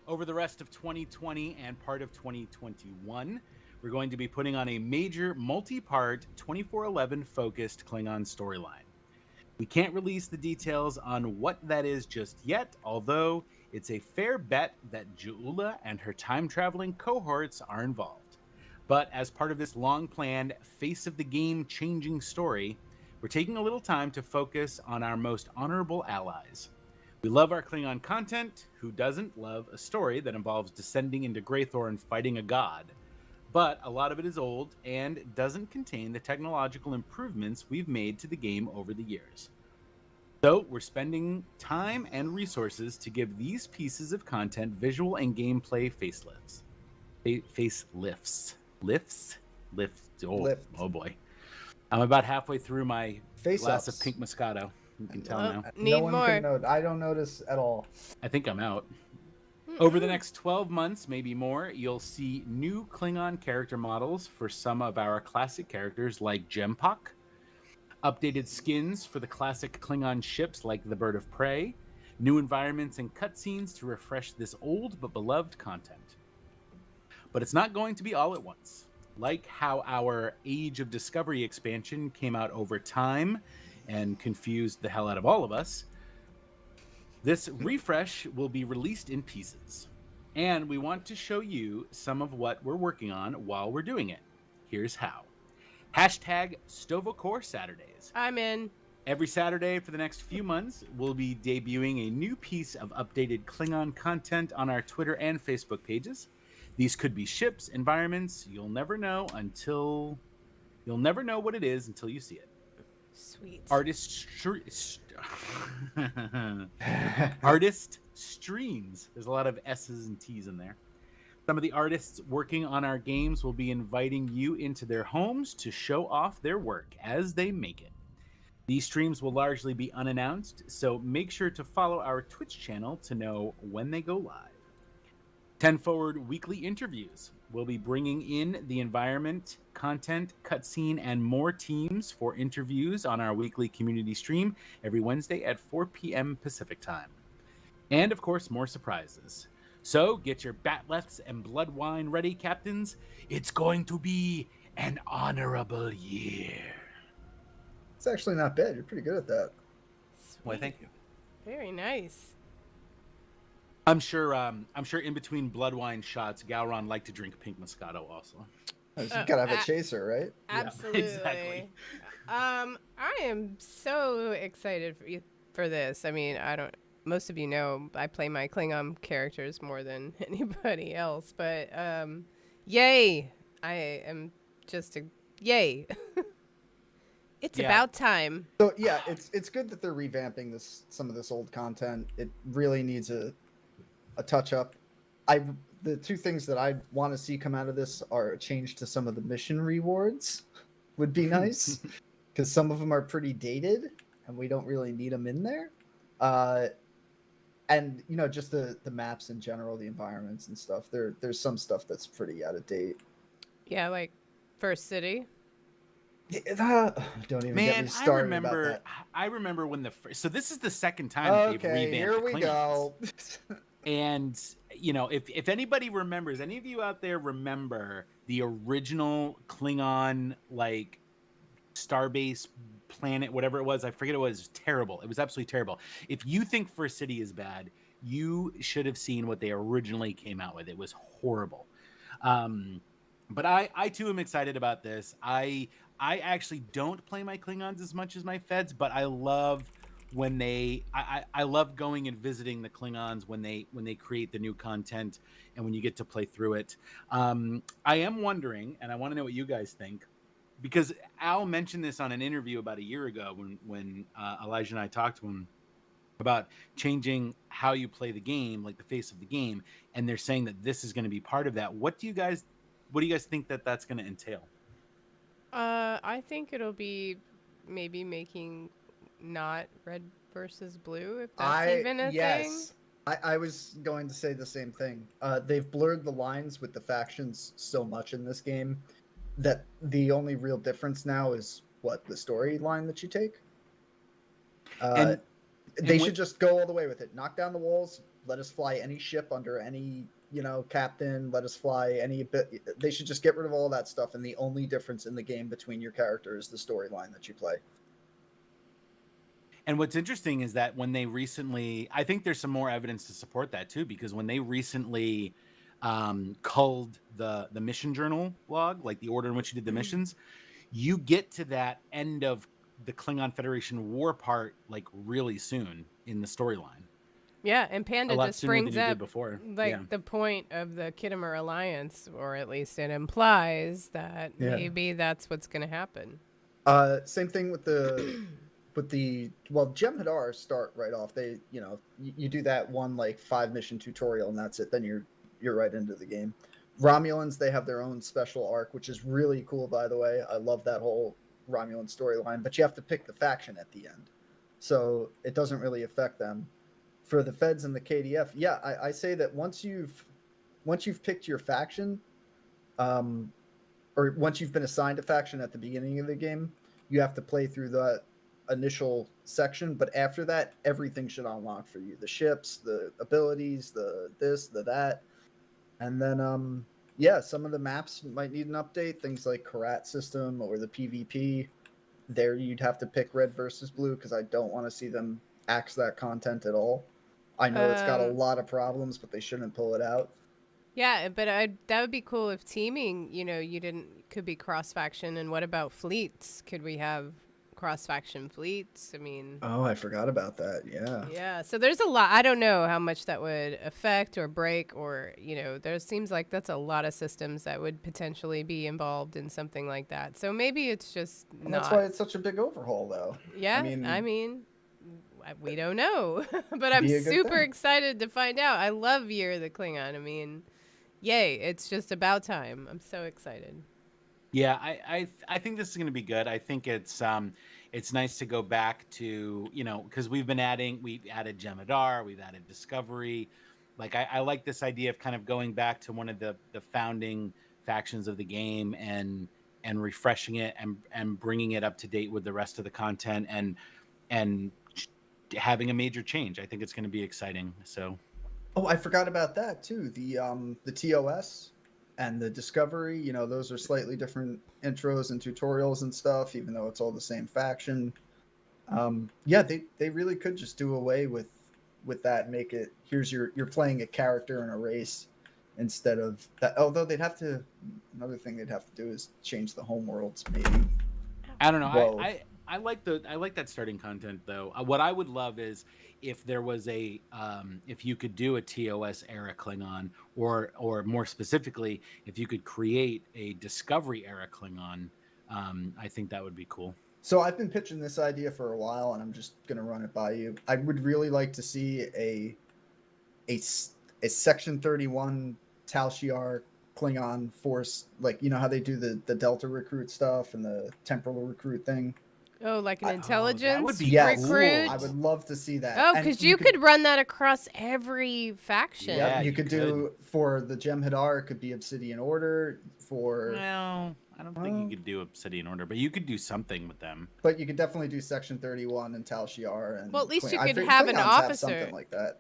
Over the rest of 2020 and part of 2021, we're going to be putting on a major multi-part 24/11 focused Klingon storyline. We can't release the details on what that is just yet, although it's a fair bet that Ju'ula and her time-traveling cohorts are involved. But as part of this long-planned, face-of-the-game-changing story, we're taking a little time to focus on our most honorable allies. We love our Klingon content. Who doesn't love a story that involves descending into Greythor and fighting a god? But a lot of it is old and doesn't contain the technological improvements we've made to the game over the years. So we're spending time and resources to give these pieces of content visual and gameplay facelifts. Oh boy. I'm about halfway through my glass of pink Moscato. You can tell now. Need no one more. Can note. I don't notice at all. I think I'm out. Over the next 12 months, maybe more, you'll see new Klingon character models for some of our classic characters like Jempak, updated skins for the classic Klingon ships like the Bird of Prey, new environments and cutscenes to refresh this old but beloved content. But it's not going to be all at once. Like how our Age of Discovery expansion came out over time and confused the hell out of all of us, this refresh will be released in pieces. And we want to show you some of what we're working on while we're doing it. Here's how. Hashtag Stovokor Saturdays. I'm in. Every Saturday for the next few months, we'll be debuting a new piece of updated Klingon content on our Twitter and Facebook pages. These could be ships, environments. You'll never know what it is until you see it. Sweet. Artist streams. There's a lot of S's and T's in there. Some of the artists working on our games will be inviting you into their homes to show off their work as they make it. These streams will largely be unannounced, so make sure to follow our Twitch channel to know when they go live. 10 Forward weekly interviews. We'll be bringing in the environment, content, cutscene, and more teams for interviews on our weekly community stream every Wednesday at 4 p.m. Pacific time. And of course, more surprises. So get your batleths and blood wine ready, captains. It's going to be an honorable year. It's actually not bad. You're pretty good at that. Why, Sweet. thank you. Very nice. I'm sure in between blood wine shots, Gowron liked to drink pink Moscato also. You gotta have a chaser, right? Absolutely. exactly. I am so excited for this. I mean, most of you know I play my Klingon characters more than anybody else, but yay. I am just yay. It's about time. So yeah, it's good that they're revamping some of this old content. It really needs a touch up. The two things that I want to see come out of this are a change to some of the mission rewards. Would be nice because some of them are pretty dated and we don't really need them in there. And just the maps in general, the environments and stuff. There's some stuff that's pretty out of date. Yeah, like First City. Don't even get me started about that. I remember when so this is the second time that they've revamped here we Klingons. go. And if anybody remembers, any of you out there remember the original Klingon like starbase planet, whatever it was, I forget, it was terrible. It was absolutely terrible. If you think First City is bad, you should have seen what they originally came out with. It was horrible. But I too am excited about this. I actually don't play my Klingons as much as my Feds, but I love when I love going and visiting the Klingons when they create the new content and when you get to play through it. I am wondering, and I want to know what you guys think, because Al mentioned this on an interview about a year ago when Elijah and I talked to him about changing how you play the game, like the face of the game, and they're saying that this is going to be part of that. What do you guys think that's going to entail? I think it'll be maybe making not red versus blue, if that's even a thing. I was going to say the same thing. They've blurred the lines with the factions so much in this game that the only real difference now is the storyline that you take. They should just go all the way with it. Knock down the walls. Let us fly any ship under any captain. Let us fly any bit. They should just get rid of all that stuff. And the only difference in the game between your character is the storyline that you play. And what's interesting is that when they recently, I think there's some more evidence to support that too, because when they recently culled the mission journal log, like the order in which you did the missions, you get to that end of the Klingon Federation war part like really soon in the storyline. Yeah, and Panda just brings up the point of the Khitomer Alliance, or at least it implies that maybe that's what's going to happen. Same thing with the Jem'Hadar start right off. They you do that one 5 mission tutorial and that's it. Then you're right into the game. Romulans, they have their own special arc, which is really cool, by the way. I love that whole Romulan storyline, but you have to pick the faction at the end, so it doesn't really affect them. For the Feds and the KDF, I say that once you've picked your faction, or once you've been assigned a faction at the beginning of the game, you have to play through that initial section. But after that, everything should unlock for you: the ships, the abilities, the this, the that, and then some of the maps might need an update. Things like Karat system or the PvP. There, you'd have to pick red versus blue because I don't want to see them axe that content at all. I know it's got a lot of problems, but they shouldn't pull it out. Yeah, but that would be cool if teaming, could be cross-faction. And what about fleets? Could we have cross-faction fleets? I mean... Oh, I forgot about that, yeah. Yeah, so there's a lot. I don't know how much that would affect or break or, there seems like that's a lot of systems that would potentially be involved in something like that. So maybe it's just not... That's why it's such a big overhaul, though. Yeah, I mean we don't know. But I'm super excited to find out. I love Year of the Klingon. I mean, yay, it's just about time. I'm so excited. Yeah, I think this is going to be good. I think it's nice to go back to, because we've added Jem'Hadar, we've added Discovery, Like I like this idea of kind of going back to one of the founding factions of the game and refreshing it and bringing it up to date with the rest of the content and having a major change. I think it's going to be exciting. So Oh, I forgot about that too. The TOS and the Discovery, you know, those are slightly different intros and tutorials and stuff, even though it's all the same faction. Yeah, they really could just do away with that and make it here's you're playing a character in a race instead of that. Although they'd have to, another thing they'd have to do is change the home worlds maybe. I don't know. Whoa. I like that starting content though. What I would love is if there was a if you could do a TOS era Klingon, or more specifically, if you could create a Discovery era Klingon. I think that would be cool. So I've been pitching this idea for a while, and I'm just gonna run it by you. I would really like to see a Section 31 Tal Shiar Klingon force, like you know how they do the Delta recruit stuff and the temporal recruit thing. Oh, like an that intelligence would be Yes, recruit? I would love to see that. Oh, And because you could run that across every faction. Yeah, Yeah, you you could do for the Jem'Hadar. It could be Obsidian Order for. No, I don't think you could do Obsidian Order, but you could do something with them. But you could definitely do Section 31 and Tal Shiar. And Well, at least you I could think have an Klingons have officer. something like that.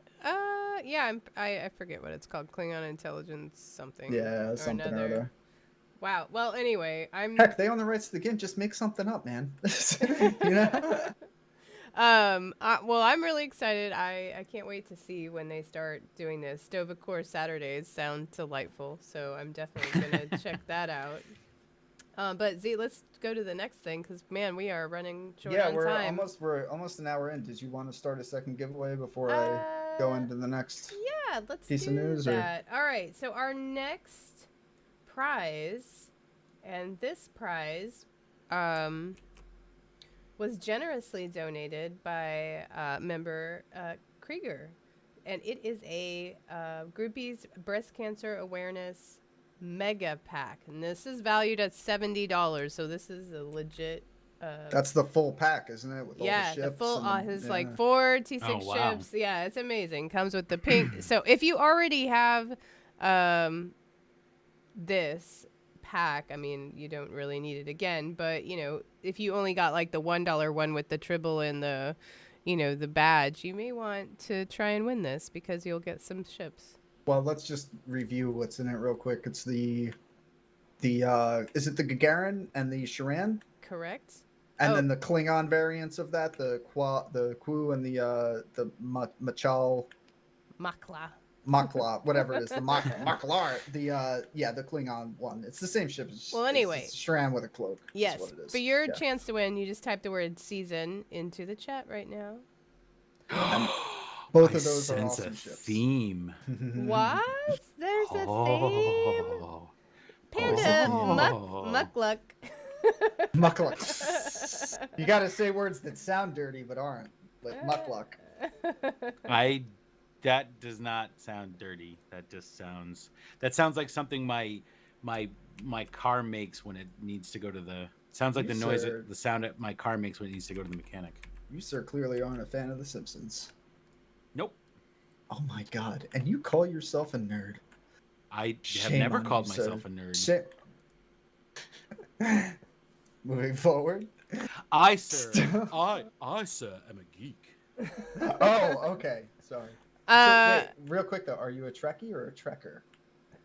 Yeah, I forget what it's called. Klingon intelligence something. Yeah, or something or another. other. Wow. Well, anyway, I'm. Heck, they own the rights to the game. Just make something up, man. You know? Well, I'm really excited. I can't wait to see when they start doing this. Stovacor Saturdays sound delightful, so I'm definitely gonna check that out. But Z, let's go to the next thing because man, we are running short Yeah, on we're time. almost an hour in. Did you want to start a second giveaway before I go into the next? Yeah, let's piece do of news, or- that. All right, so our next prize, and this prize, was generously donated by member Krieger, and it is a Groupies Breast Cancer Awareness Mega Pack, and this is valued at $70. So this is a legit. That's the full pack, isn't it? With all Yeah, the the ships. full and, his yeah. like 4 T6 Oh, wow. ships. Yeah, it's amazing. Comes with the pink. So if you already have this pack, I mean, you don't really need it again. But you know, if you only got like the $1 one with the tribble and the, you know, the badge, you may want to try and win this because you'll get some ships. Well, let's just review what's in it real quick. It's the is it the Gagarin and the Shiran? Correct. And Oh. then the Klingon variants of that, the Ku and the Machal Makla, whatever it is, the Maklar, the Klingon one. It's the same ship. Well, anyway. it's Shiran with a cloak. is Yes. what it is. For your Yeah. chance to win, you just type the word season into the chat right now. Both I of those are sense awesome a ships. theme. What? There's a theme. Oh. Panda, Oh. muckluck. Muckluck. You got to say words that sound dirty but aren't, like muckluck. That does not sound dirty. That sounds like something my car makes when it needs to go to the. Sounds like You, the noise, sir. the sound that my car makes when it needs to go to the mechanic. You, sir, clearly aren't a fan of The Simpsons. Nope. Oh my god. And you call yourself a nerd. I have Shame never on you, called sir. myself a nerd. Moving forward. I sir, I sir am a geek. Oh, okay. Sorry. So, wait, real quick though, are you a Trekkie or a Trekker?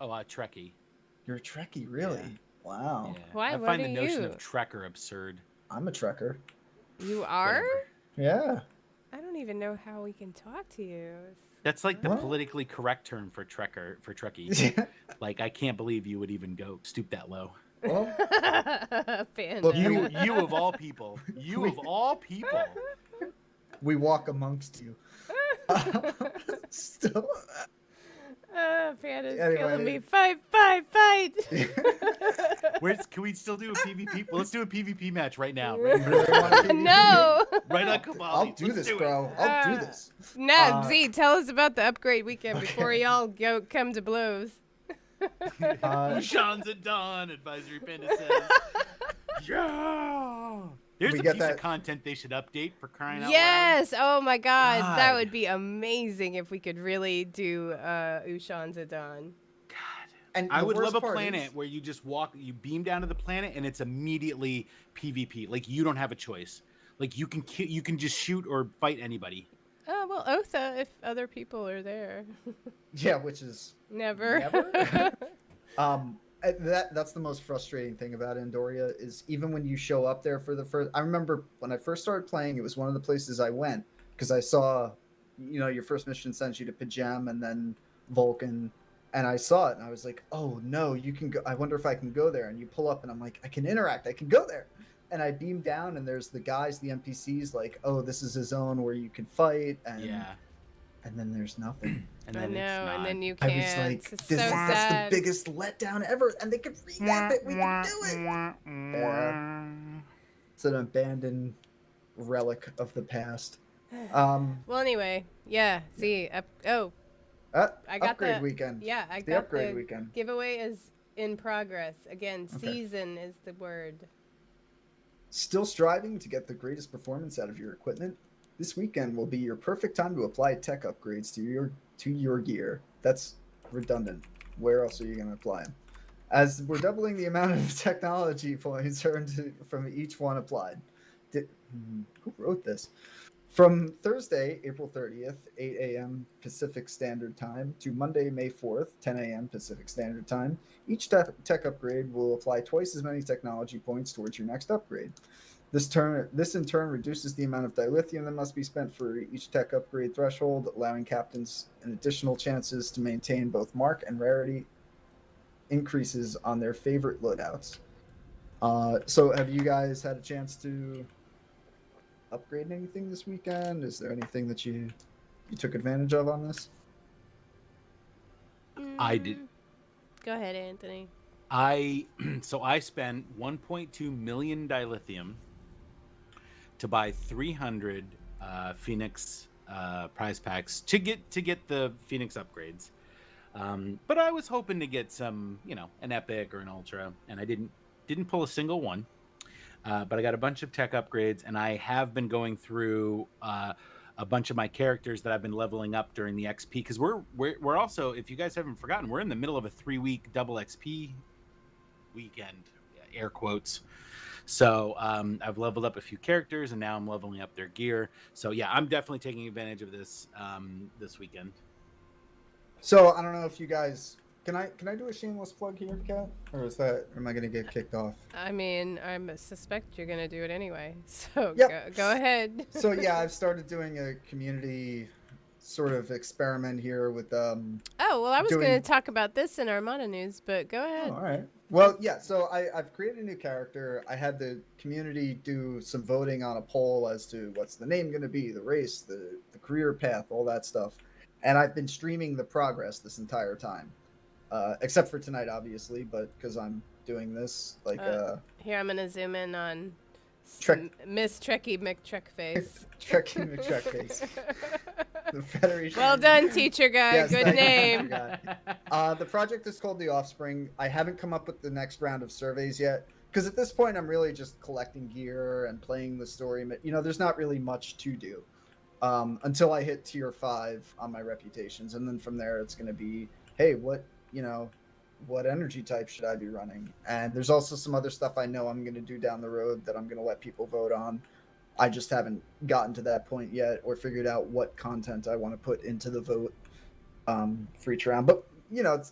Oh, Trekkie. You're a Trekkie, really? Yeah. Wow. Yeah. Why? I What find are the notion you? of Trekker absurd. I'm a Trekker. You are? Yeah. I don't even know how we can talk to you. That's like the What? politically correct term for Trekkie. Like I can't believe you would even stoop that low. Well, Panda. Look, You of all people. You of all people. we walk amongst you. Still. Panda's Anyway. killing me. Fight, fight, fight. Can we still do a PvP? Well, let's do a PvP match right now. Really want PvP? No. Right on Kabali. I'll do Let's this, it. bro. I'll do this. Nah, Z, tell us about the upgrade weekend before y'all come to blows. Uh, Sean's at dawn, Advisory Panda says. Yeah. There's we a get piece that. of content they should update for crying out loud. Yes. Oh my God. That God. would be amazing if we could really do Ushan Zidane. God. And I the would love worst a part planet is, where you just walk, you beam down to the planet, and it's immediately PvP. Like you don't have a choice. Like you can just shoot or fight anybody. Oh well, Otha, if other people are there. yeah, which is Never. never. That's the most frustrating thing about Andoria is even when you show up there for the first. I remember when I first started playing, it was one of the places I went because I saw, your first mission sends you to Pajam and then Vulcan, and I saw it and I was like, oh no, you can go. I wonder if I can go there. And you pull up and I'm like, I can interact. I can go there. And I beam down and there's the guys, the NPCs, like, oh, this is a zone where you can fight, and then there's nothing. And I then know, it's not. and then you I can't. was like, It's this so is that's sad. the biggest letdown ever, and they could revamp it. We can do it. Yeah. It's an abandoned relic of the past. Well, anyway, yeah. See, I got upgrade the weekend. yeah, I It's the got upgrade the weekend. giveaway is in progress. Again, Okay. season is the word. Still striving to get the greatest performance out of your equipment? This weekend will be your perfect time to apply tech upgrades to your gear. That's redundant. Where else are you going to apply them? As we're doubling the amount of technology points earned from each one applied. Who wrote this? From Thursday, April 30th, 8 a.m. Pacific Standard Time, to Monday, May 4th, 10 a.m. Pacific Standard Time, each tech upgrade will apply twice as many technology points towards your next upgrade. This in turn reduces the amount of dilithium that must be spent for each tech upgrade threshold, allowing captains an additional chances to maintain both mark and rarity increases on their favorite loadouts. So have you guys had a chance to upgrade anything this weekend? Is there anything that you took advantage of on this? I did. Go ahead, Anthony. I spent 1.2 million dilithium to buy 300 Phoenix prize packs to get the Phoenix upgrades. But I was hoping to get some, an epic or an ultra, and I didn't pull a single one. But I got a bunch of tech upgrades, and I have been going through a bunch of my characters that I've been leveling up during the XP, because we're also, if you guys haven't forgotten, we're in the middle of a 3-week double XP weekend, air quotes. So I've leveled up a few characters, and now I'm leveling up their gear. So yeah, I'm definitely taking advantage of this this weekend. So I don't know if you guys can I do a shameless plug here, Kat, or am I going to get kicked off? I mean, I suspect you're gonna do it anyway. So Yep. go ahead. So yeah, I've started doing a community sort of experiment here with Oh well, I was doing- gonna talk about this in Armada news, but go ahead. Oh, all right. Well, yeah. So I've created a new character. I had the community do some voting on a poll as to what's the name going to be, the race, the career path, all that stuff. And I've been streaming the progress this entire time, except for tonight, obviously. But because I'm doing this, Here, I'm gonna zoom in on Miss Trekkie McTrekface. Trekkie McTrekface. The Federation. Well done, teacher guy. Yes, Good thank you, name. teacher guy. The project is called The Offspring. I haven't come up with the next round of surveys yet, because at this point I'm really just collecting gear and playing the story. There's not really much to do until I hit tier 5 on my reputations, and then from there it's going to be, hey, what energy type should I be running? And there's also some other stuff I know I'm going to do down the road that I'm going to let people vote on. I just haven't gotten to that point yet, or figured out what content I want to put into the vote for each round. But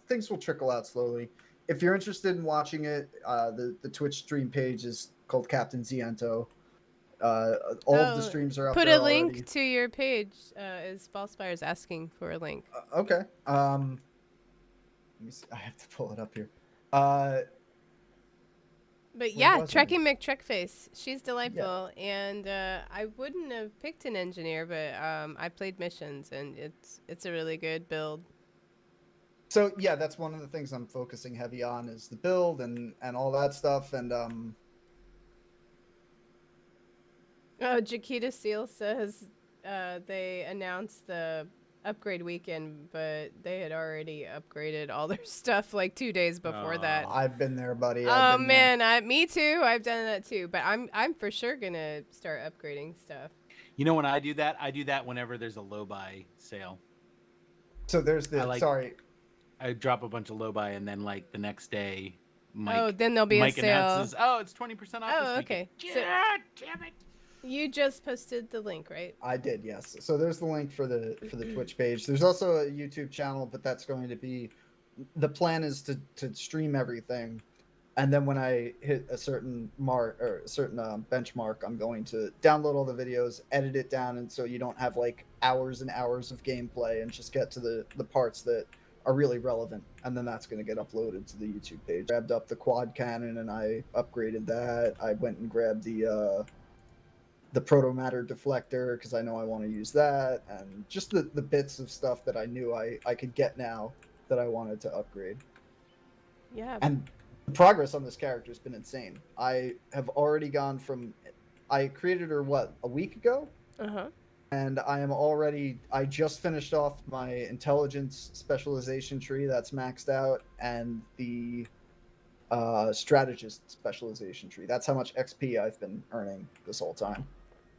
things will trickle out slowly. If you're interested in watching it, the Twitch stream page is called Captain Ziento. All of the streams are up Put there a link already. to your page. Is Falsefire's asking for a link? Okay. Let me see. I have to pull it up here. But Where yeah, was Trekkie I? McTrekface. She's delightful, and I wouldn't have picked an engineer, but I played missions, and it's a really good build. So yeah, that's one of the things I'm focusing heavy on is the build and all that stuff. And Oh, Jaquita Seal says they announced the upgrade weekend, but they had already upgraded all their stuff like 2 days before that. I've been there, buddy. Oh I've been there. man, me too. I've done that too. But I'm for sure gonna start upgrading stuff. You know when I do that whenever there's a low buy sale. So there's the sorry. I drop a bunch of low buy and then like the next day Mike, then there'll be Mike a sale. Announces, it's 20% off this okay. weekend. So, Yeah, damn it. You just posted the link, right? I did, yes. So there's the link for the Twitch page. There's also a YouTube channel, but that's going to be, the plan is to stream everything, and then when I hit a certain benchmark, I'm going to download all the videos, edit it down, and so you don't have like hours and hours of gameplay, and just get to the parts that are really relevant, and then that's going to get uploaded to the YouTube page. Grabbed up the quad cannon and I upgraded that. I went and grabbed the proto matter deflector because I know I want to use that, and just the bits of stuff that I knew I could get now that I wanted to upgrade. Yeah. And the progress on this character has been insane. I have already gone from, I created her a week ago? And I just finished off my intelligence specialization tree that's maxed out, and the strategist specialization tree. That's how much XP I've been earning this whole time.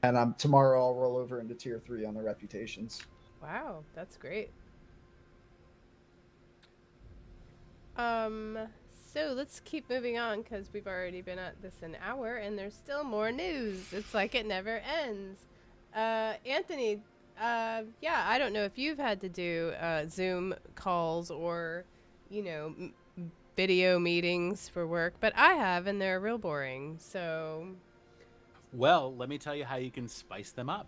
And tomorrow I'll roll over into tier 3 on the reputations. Wow, that's great. So let's keep moving on because we've already been at this an hour and there's still more news. It's like it never ends. Anthony, yeah, I don't know if you've had to do Zoom calls or, video meetings for work, but I have, and they're real boring. So, well, let me tell you how you can spice them up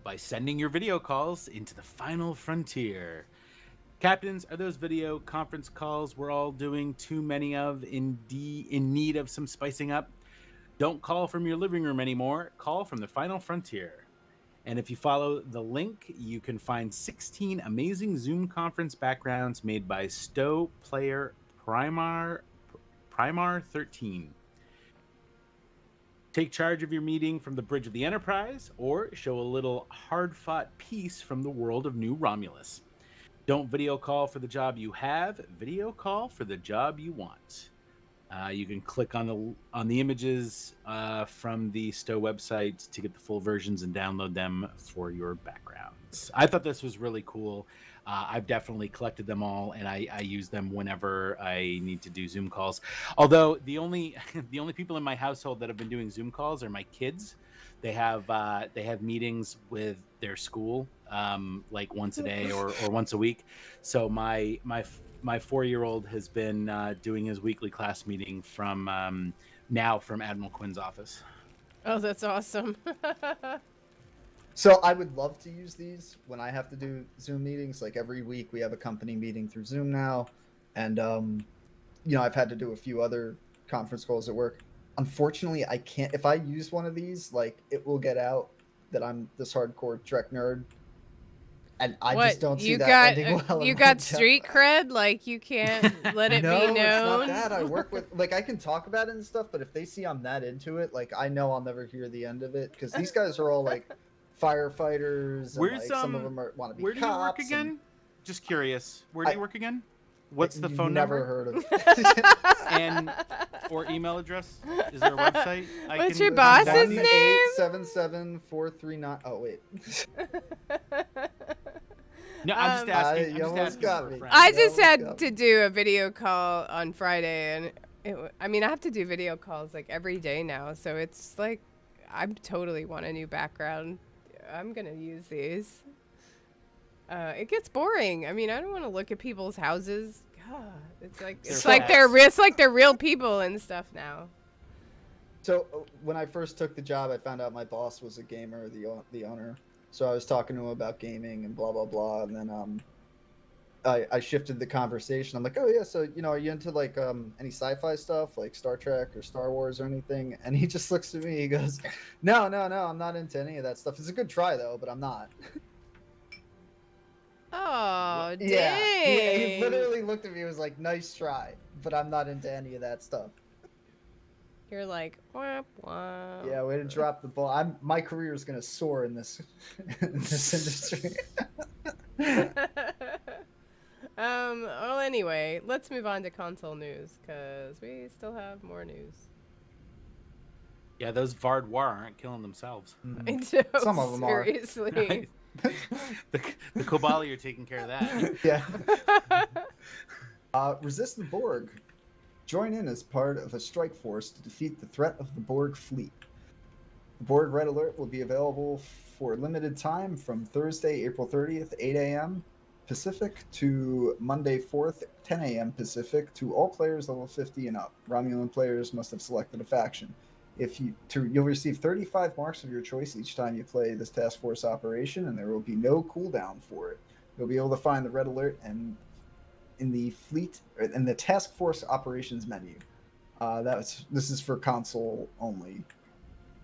by sending your video calls into the final frontier. Captains, are those video conference calls we're all doing too many of in need of some spicing up? Don't call from your living room anymore. Call from the final frontier. And if you follow the link, you can find 16 amazing Zoom conference backgrounds made by STO player Primar 13. Take charge of your meeting from the bridge of the Enterprise, or show a little hard-fought piece from the world of New Romulus. Don't video call for the job you have, video call for the job you want. You can click on the images from the STO website to get the full versions and download them for your backgrounds. I thought this was really cool. I've definitely collected them all, and I use them whenever I need to do Zoom calls. Although the only people in my household that have been doing Zoom calls are my kids. They have meetings with their school like once a day or once a week. So my 4-year-old has been doing his weekly class meeting from Admiral Quinn's office. Oh, that's awesome. So I would love to use these when I have to do Zoom meetings. Like every week we have a company meeting through Zoom now. And, I've had to do a few other conference calls at work. Unfortunately, I can't. If I use one of these, like, it will get out that I'm this hardcore Trek nerd. And I just don't see that ending well. You got street cred? Like, you can't let it be known? No, it's not that. I work with, like, I can talk about it and stuff, but if they see I'm that into it, like, I know I'll never hear the end of it. Because these guys are all, like, firefighters. And, like, some of them want to be cops. Where do you work again? Just curious. Where do you work again? What's the phone number? Never heard of it. Or email address? Is there a website? What's your boss's name? 877-439. Oh, wait. No, I'm just asking. I just had to do a video call on Friday, and I have to do video calls like every day now, so it's like I totally want a new background. I'm gonna use these. It gets boring. I don't want to look at people's houses. God, it's like they're real people and stuff now. So when I first took the job, I found out my boss was a gamer, the owner. So I was talking to him about gaming and blah blah blah, and then I shifted the conversation. I'm like, oh yeah, so are you into like any sci-fi stuff like Star Trek or Star Wars or anything? And he just looks at me. He goes, no, I'm not into any of that stuff. It's a good try though, but I'm not. Oh, dang. Yeah, he literally looked at me and was like, nice try, but I'm not into any of that stuff. You're like, wah, wah. Yeah, way to drop the ball. My career is going to soar in this industry. Well, anyway, let's move on to console news because we still have more news. Yeah, those Vardoir aren't killing themselves. I Mm. know, Some of 'em are. seriously. The Kobali are taking care of that. Yeah. Resist the Borg. Join in as part of a strike force to defeat the threat of the Borg fleet. The Borg Red Alert will be available for a limited time from Thursday, April 30th, 8 a.m. Pacific to Monday 4th, 10 a.m. Pacific to all players level 50 and up. Romulan players must have selected a faction. You'll receive 35 marks of your choice each time you play this task force operation, and there will be no cooldown for it. You'll be able to find the Red Alert and in the fleet in the task force operations menu. This is for console only.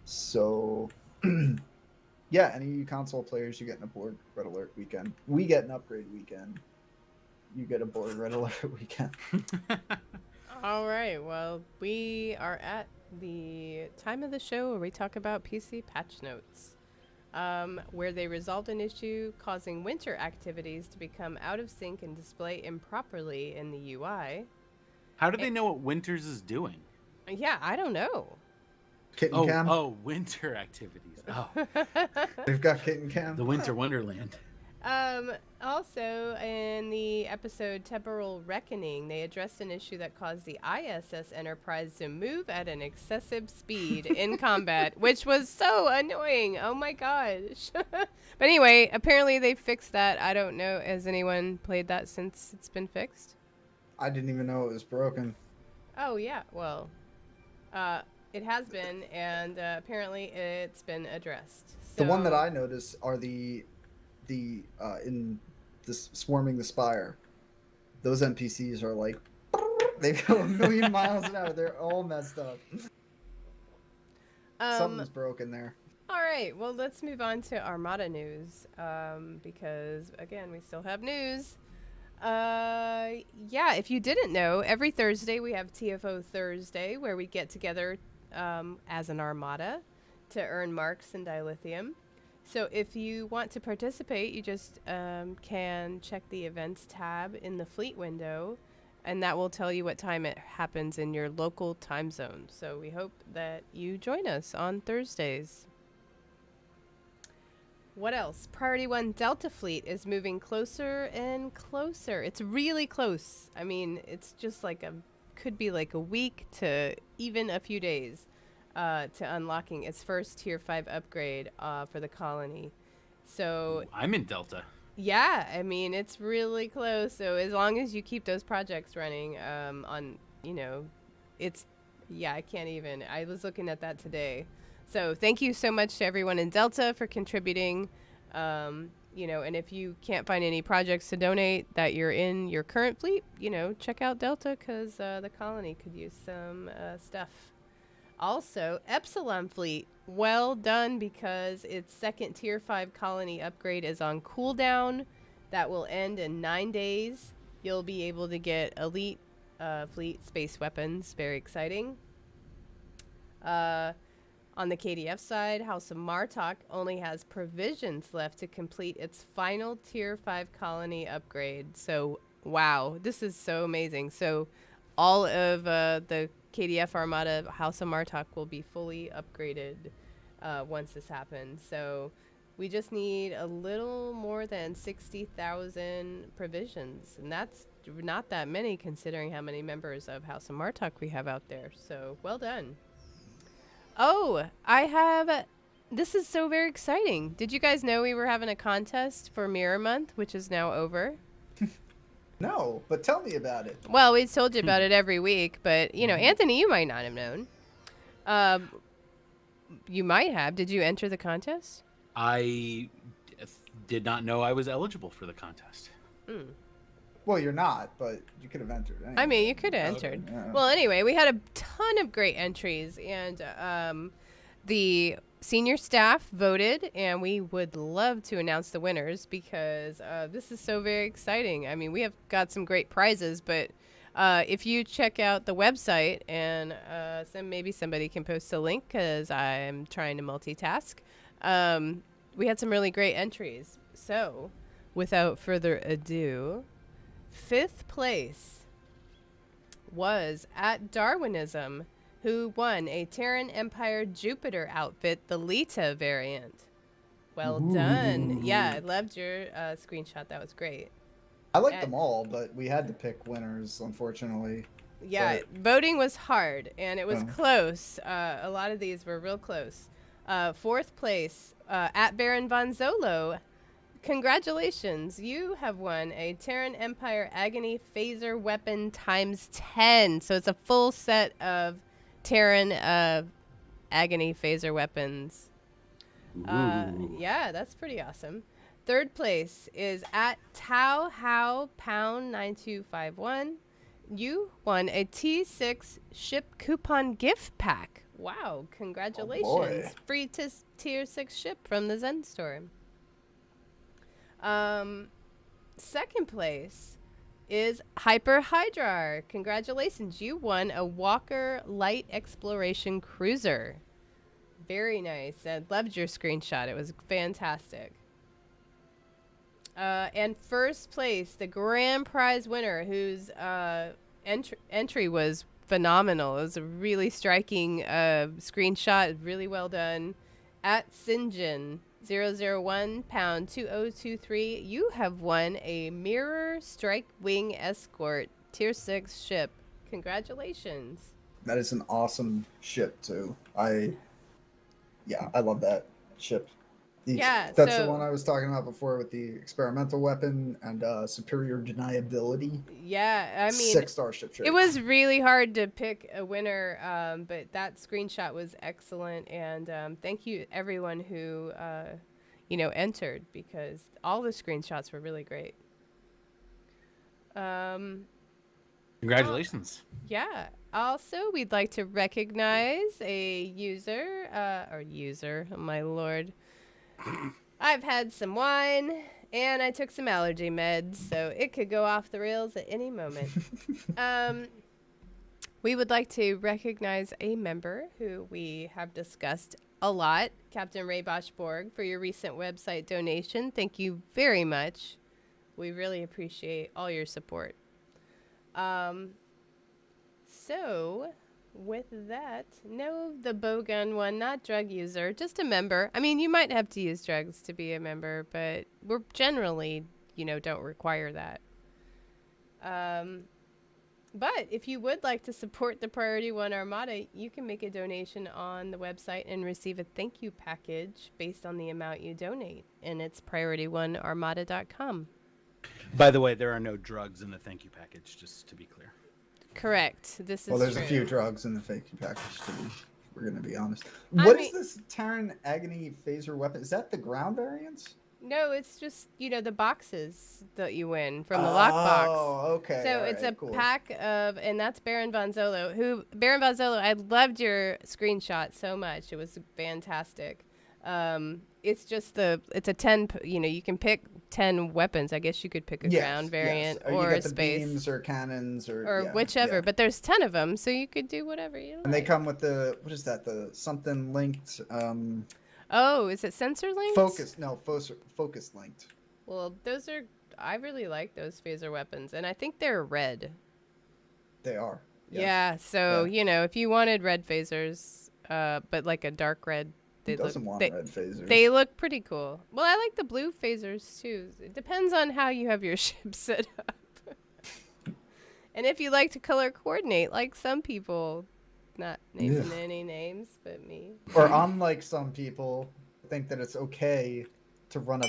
So, yeah, any of you console players, you get an Borg Red Alert weekend. We get an upgrade weekend. You get a Borg Red Alert weekend. All right. Well, we are at the time of the show where we talk about PC patch notes, where they resolved an issue causing winter activities to become out of sync and display improperly in the UI. How do they know what Winters is doing? Yeah, I don't know. Kitten Cam. Winter activities. Oh, They've got Kitten Cam. the Winter Wonderland. Also, in the episode Temporal Reckoning, they addressed an issue that caused the ISS Enterprise to move at an excessive speed in combat, which was so annoying. Oh my gosh. But anyway, apparently they fixed that. I don't know. Has anyone played that since it's been fixed? I didn't even know it was broken. Oh, yeah. Well, it has been, and apparently it's been addressed. The one that I noticed are the in this Swarming the Spire. Those NPCs are like, they go a million miles an hour. They're all messed up. Something's broken there. All right, well, let's move on to Armada news, because, again, we still have news. Yeah, if you didn't know, every Thursday we have TFO Thursday, where we get together as an Armada to earn marks in dilithium. So if you want to participate, you just can check the events tab in the fleet window, and that will tell you what time it happens in your local time zone. So we hope that you join us on Thursdays. What else? Priority 1 Delta Fleet is moving closer and closer. It's really close. I mean, it's just like could be like a week to even a few days to unlocking its first Tier 5 upgrade for the colony. So I'm in Delta. yeah, I mean, it's really close. So as long as you keep those projects running I can't even. I was looking at that today. So thank you so much to everyone in Delta for contributing. And if you can't find any projects to donate that you're in your current fleet, check out Delta because the colony could use some stuff. Also, Epsilon Fleet, well done because its second Tier 5 colony upgrade is on cooldown. That will end in 9 days. You'll be able to get elite fleet space weapons. Very exciting. On the KDF side, House of Martok only has provisions left to complete its final Tier 5 colony upgrade. So, wow, this is so amazing. So, all of the KDF Armada House of Martok will be fully upgraded once this happens. So, we just need a little more than 60,000 provisions. And that's not that many considering how many members of House of Martok we have out there. So, well done. Oh, this is so very exciting. Did you guys know we were having a contest for Mirror Month, which is now over? No, but tell me about it. Well, we told you about it every week, but, Anthony, you might not have known. You might have. Did you enter the contest? I did not know I was eligible for the contest. Well, you're not, but you could have entered. Anyway. I mean, you could have entered. Yeah. Well, anyway, we had a ton of great entries, and the senior staff voted, and we would love to announce the winners because this is so very exciting. I mean, we have got some great prizes, but if you check out the website, and maybe somebody can post a link because I'm trying to multitask, we had some really great entries. So without further ado, 5th place was at Darwinism, who won a Terran Empire Jupiter outfit, the Lita variant. Well done. Yeah, I loved your screenshot. That was great. I like And- them all, but we had to pick winners, unfortunately. Yeah, voting was hard, and it was Oh. close. A lot of these were real close. 4th place, at Baron Von Zolo. Congratulations, you have won a Terran Empire Agony Phaser Weapon times 10. So it's a full set of Terran Agony Phaser Weapons. Yeah, that's pretty awesome. 3rd place is at Tao How Pound 9251. You won a T6 ship coupon gift pack. Wow, congratulations. boy. Free tier 6 ship from the Zen store. 2nd place is Hyper Hydrar. Congratulations, you won a Walker Light Exploration Cruiser. Very nice. I loved your screenshot. It was fantastic. And 1st place, the grand prize winner, whose entry was phenomenal. It was a really striking screenshot. Really well done. At Sinjin 001 pound 2023, you have won a Mirror Strike Wing Escort tier 6 ship. Congratulations. That is an awesome ship, too. I love that ship. Yeah, That's so- the one I was talking about before with the experimental weapon and superior deniability. Yeah, I mean, 6-star ship. it was really hard to pick a winner, but that screenshot was excellent, and thank you everyone who entered, because all the screenshots were really great. Congratulations. Yeah. Also, we'd like to recognize a user, oh my lord. I've had some wine and I took some allergy meds, so it could go off the rails at any moment. We would like to recognize a member who we have discussed a lot, Captain Ray Boschborg, for your recent website donation. Thank you very much. We really appreciate all your support. So, with that, no, the bowgun one, not drug user, just a member. I mean, you might have to use drugs to be a member, but we're generally, don't require that. But if you would like to support the Priority 1 Armada, you can make a donation on the website and receive a thank you package based on the amount you donate. And it's priority1armada.com. By the way, there are no drugs in the thank you package, just to be clear. Correct. This is Well, there's true. a few drugs in the fake package, we're going to be honest. I What is mean- this Terran Agony Phaser weapon? Is that the ground variants? No, it's just, the boxes that you win from the lockbox. Oh, okay. So all it's right, a cool. pack of, and that's Baron Von Zolo, Baron Von Zolo, I loved your screenshot so much. It was fantastic. It's just it's a 10, you can pick 10 weapons. I guess you could pick a ground variant Or you or got a the space. beams or cannons or yeah, whichever, yeah. but there's 10 of them, so you could do whatever you like. And they come with what is that? The something linked, Oh, is it sensor linked? focus linked. Well, I really like those phaser weapons, and I think they're red. They are. yes. Yeah, so, if you wanted red phasers, but like a dark red, Who doesn't want red phasers? they look pretty cool. Well, I like the blue phasers too. It depends on how you have your ship set up. And if you like to color coordinate, like some people, not naming any names, but me. Or unlike some people, think that it's okay to run a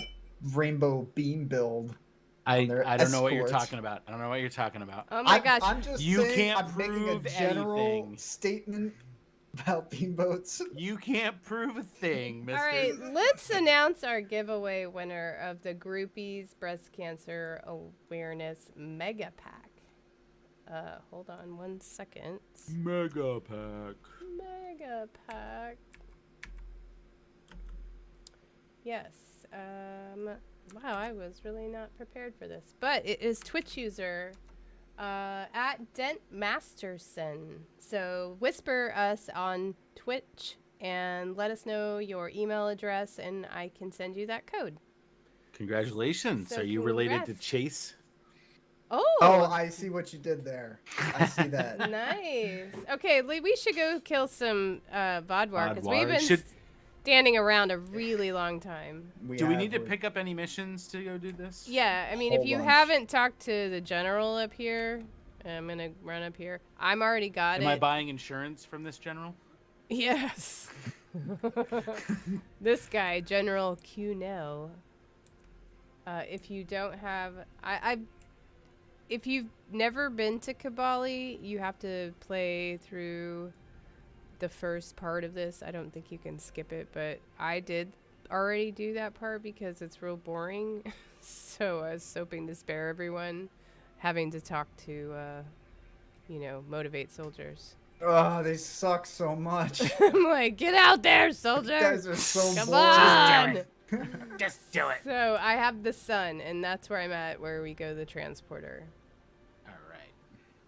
rainbow beam build. I their don't know what you're escorts. talking about. I don't know what you're talking about. Oh my gosh. I'm just You saying, can't I'm making a prove general anything. statement about beamboats. You can't prove a thing, mister. All right, let's announce our giveaway winner of the Groupies Breast Cancer Awareness Mega Pack. Hold on one second. Mega pack. Mega Pack. Yes. Wow, I was really not prepared for this. But it is Twitch user at Dent Masterson. So whisper us on Twitch and let us know your email address, and I can send you that code. Congratulations. So Are you related to congrats. Chase? Oh, I see what you did there. I see that. Nice. Okay, we should go kill some Vodwar because we've Vodwar. been standing around a really long time. Do we need to pick up any missions to go do this? Yeah, I mean, if you haven't talked to the general up here, I'm going to run up here. I'm already got it. Am I buying insurance from this general? Yes. This guy, General Cunell. If you don't have... If you've never been to Kabali, you have to play through the first part of this. I don't think you can skip it, but I did already do that part because it's real boring. So I was hoping to spare everyone having to talk to, motivate soldiers. Oh, they suck so much. I'm like, get out there, soldier! You guys are so Come boring. on! Just do it. So I have the sun, and that's where I'm at, where we go the transporter. All right.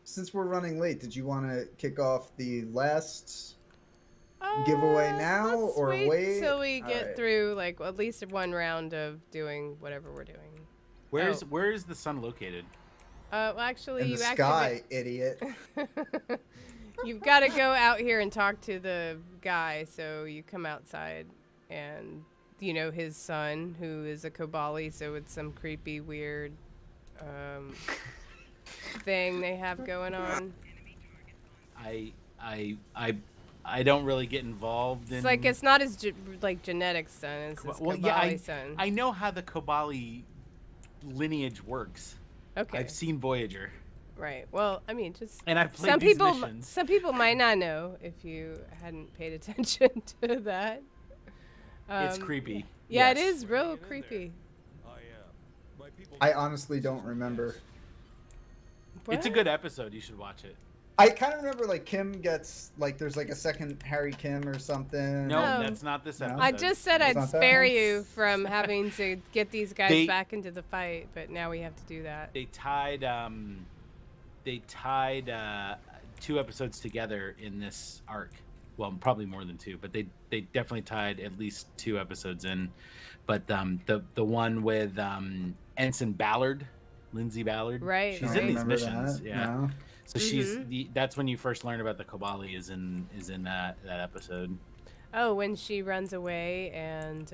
Since we're running late, did you want to kick off the last giveaway now or wait till we All get right. through like at least one round of doing whatever we're doing? Where is the sun located? Well, actually, in you the sky, idiot? You've got to go out here and talk to the guy. So you come outside, and his son, who is a Kobali, so it's some creepy, weird thing they have going on. I don't really get involved in. It's like it's not his genetic son. It's his Kobali son. I know how the Kobali lineage works. Okay. I've seen Voyager. Right. Well, I mean, just and I've played these missions. Some people might not know if you hadn't paid attention to that. It's creepy. Yeah, yes. It is real creepy. I honestly don't remember. What? It's a good episode. You should watch it. I kind of remember like Kim gets there's like a second Harry Kim or something. No, that's not this episode. I just said I'd not that spare one? you from having to get these guys back into the fight, but now we have to do that. They tied 2 episodes together in this arc. Well, probably more than 2, but they definitely tied at least 2 episodes in. But the one with Ensign Ballard, Lindsay Ballard, right? She's right. in these missions. That? Yeah. No. So she's that's when you first learn about the Kobali is in that episode. Oh, when she runs away and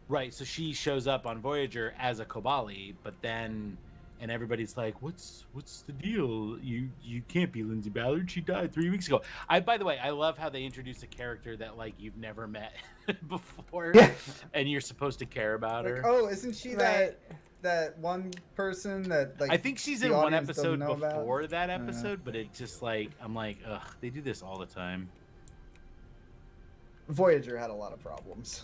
Right, so she shows up on Voyager as a Kobali, but then and everybody's like, "What's the deal? You can't be Lindsay Ballard. She died 3 weeks ago." By the way, I love how they introduce a character that like you've never met before, and you're supposed to care about her. Oh, isn't she that one person that like? I think she's in one episode before that episode, but it just like I'm like, ugh, they do this all the time. Voyager had a lot of problems.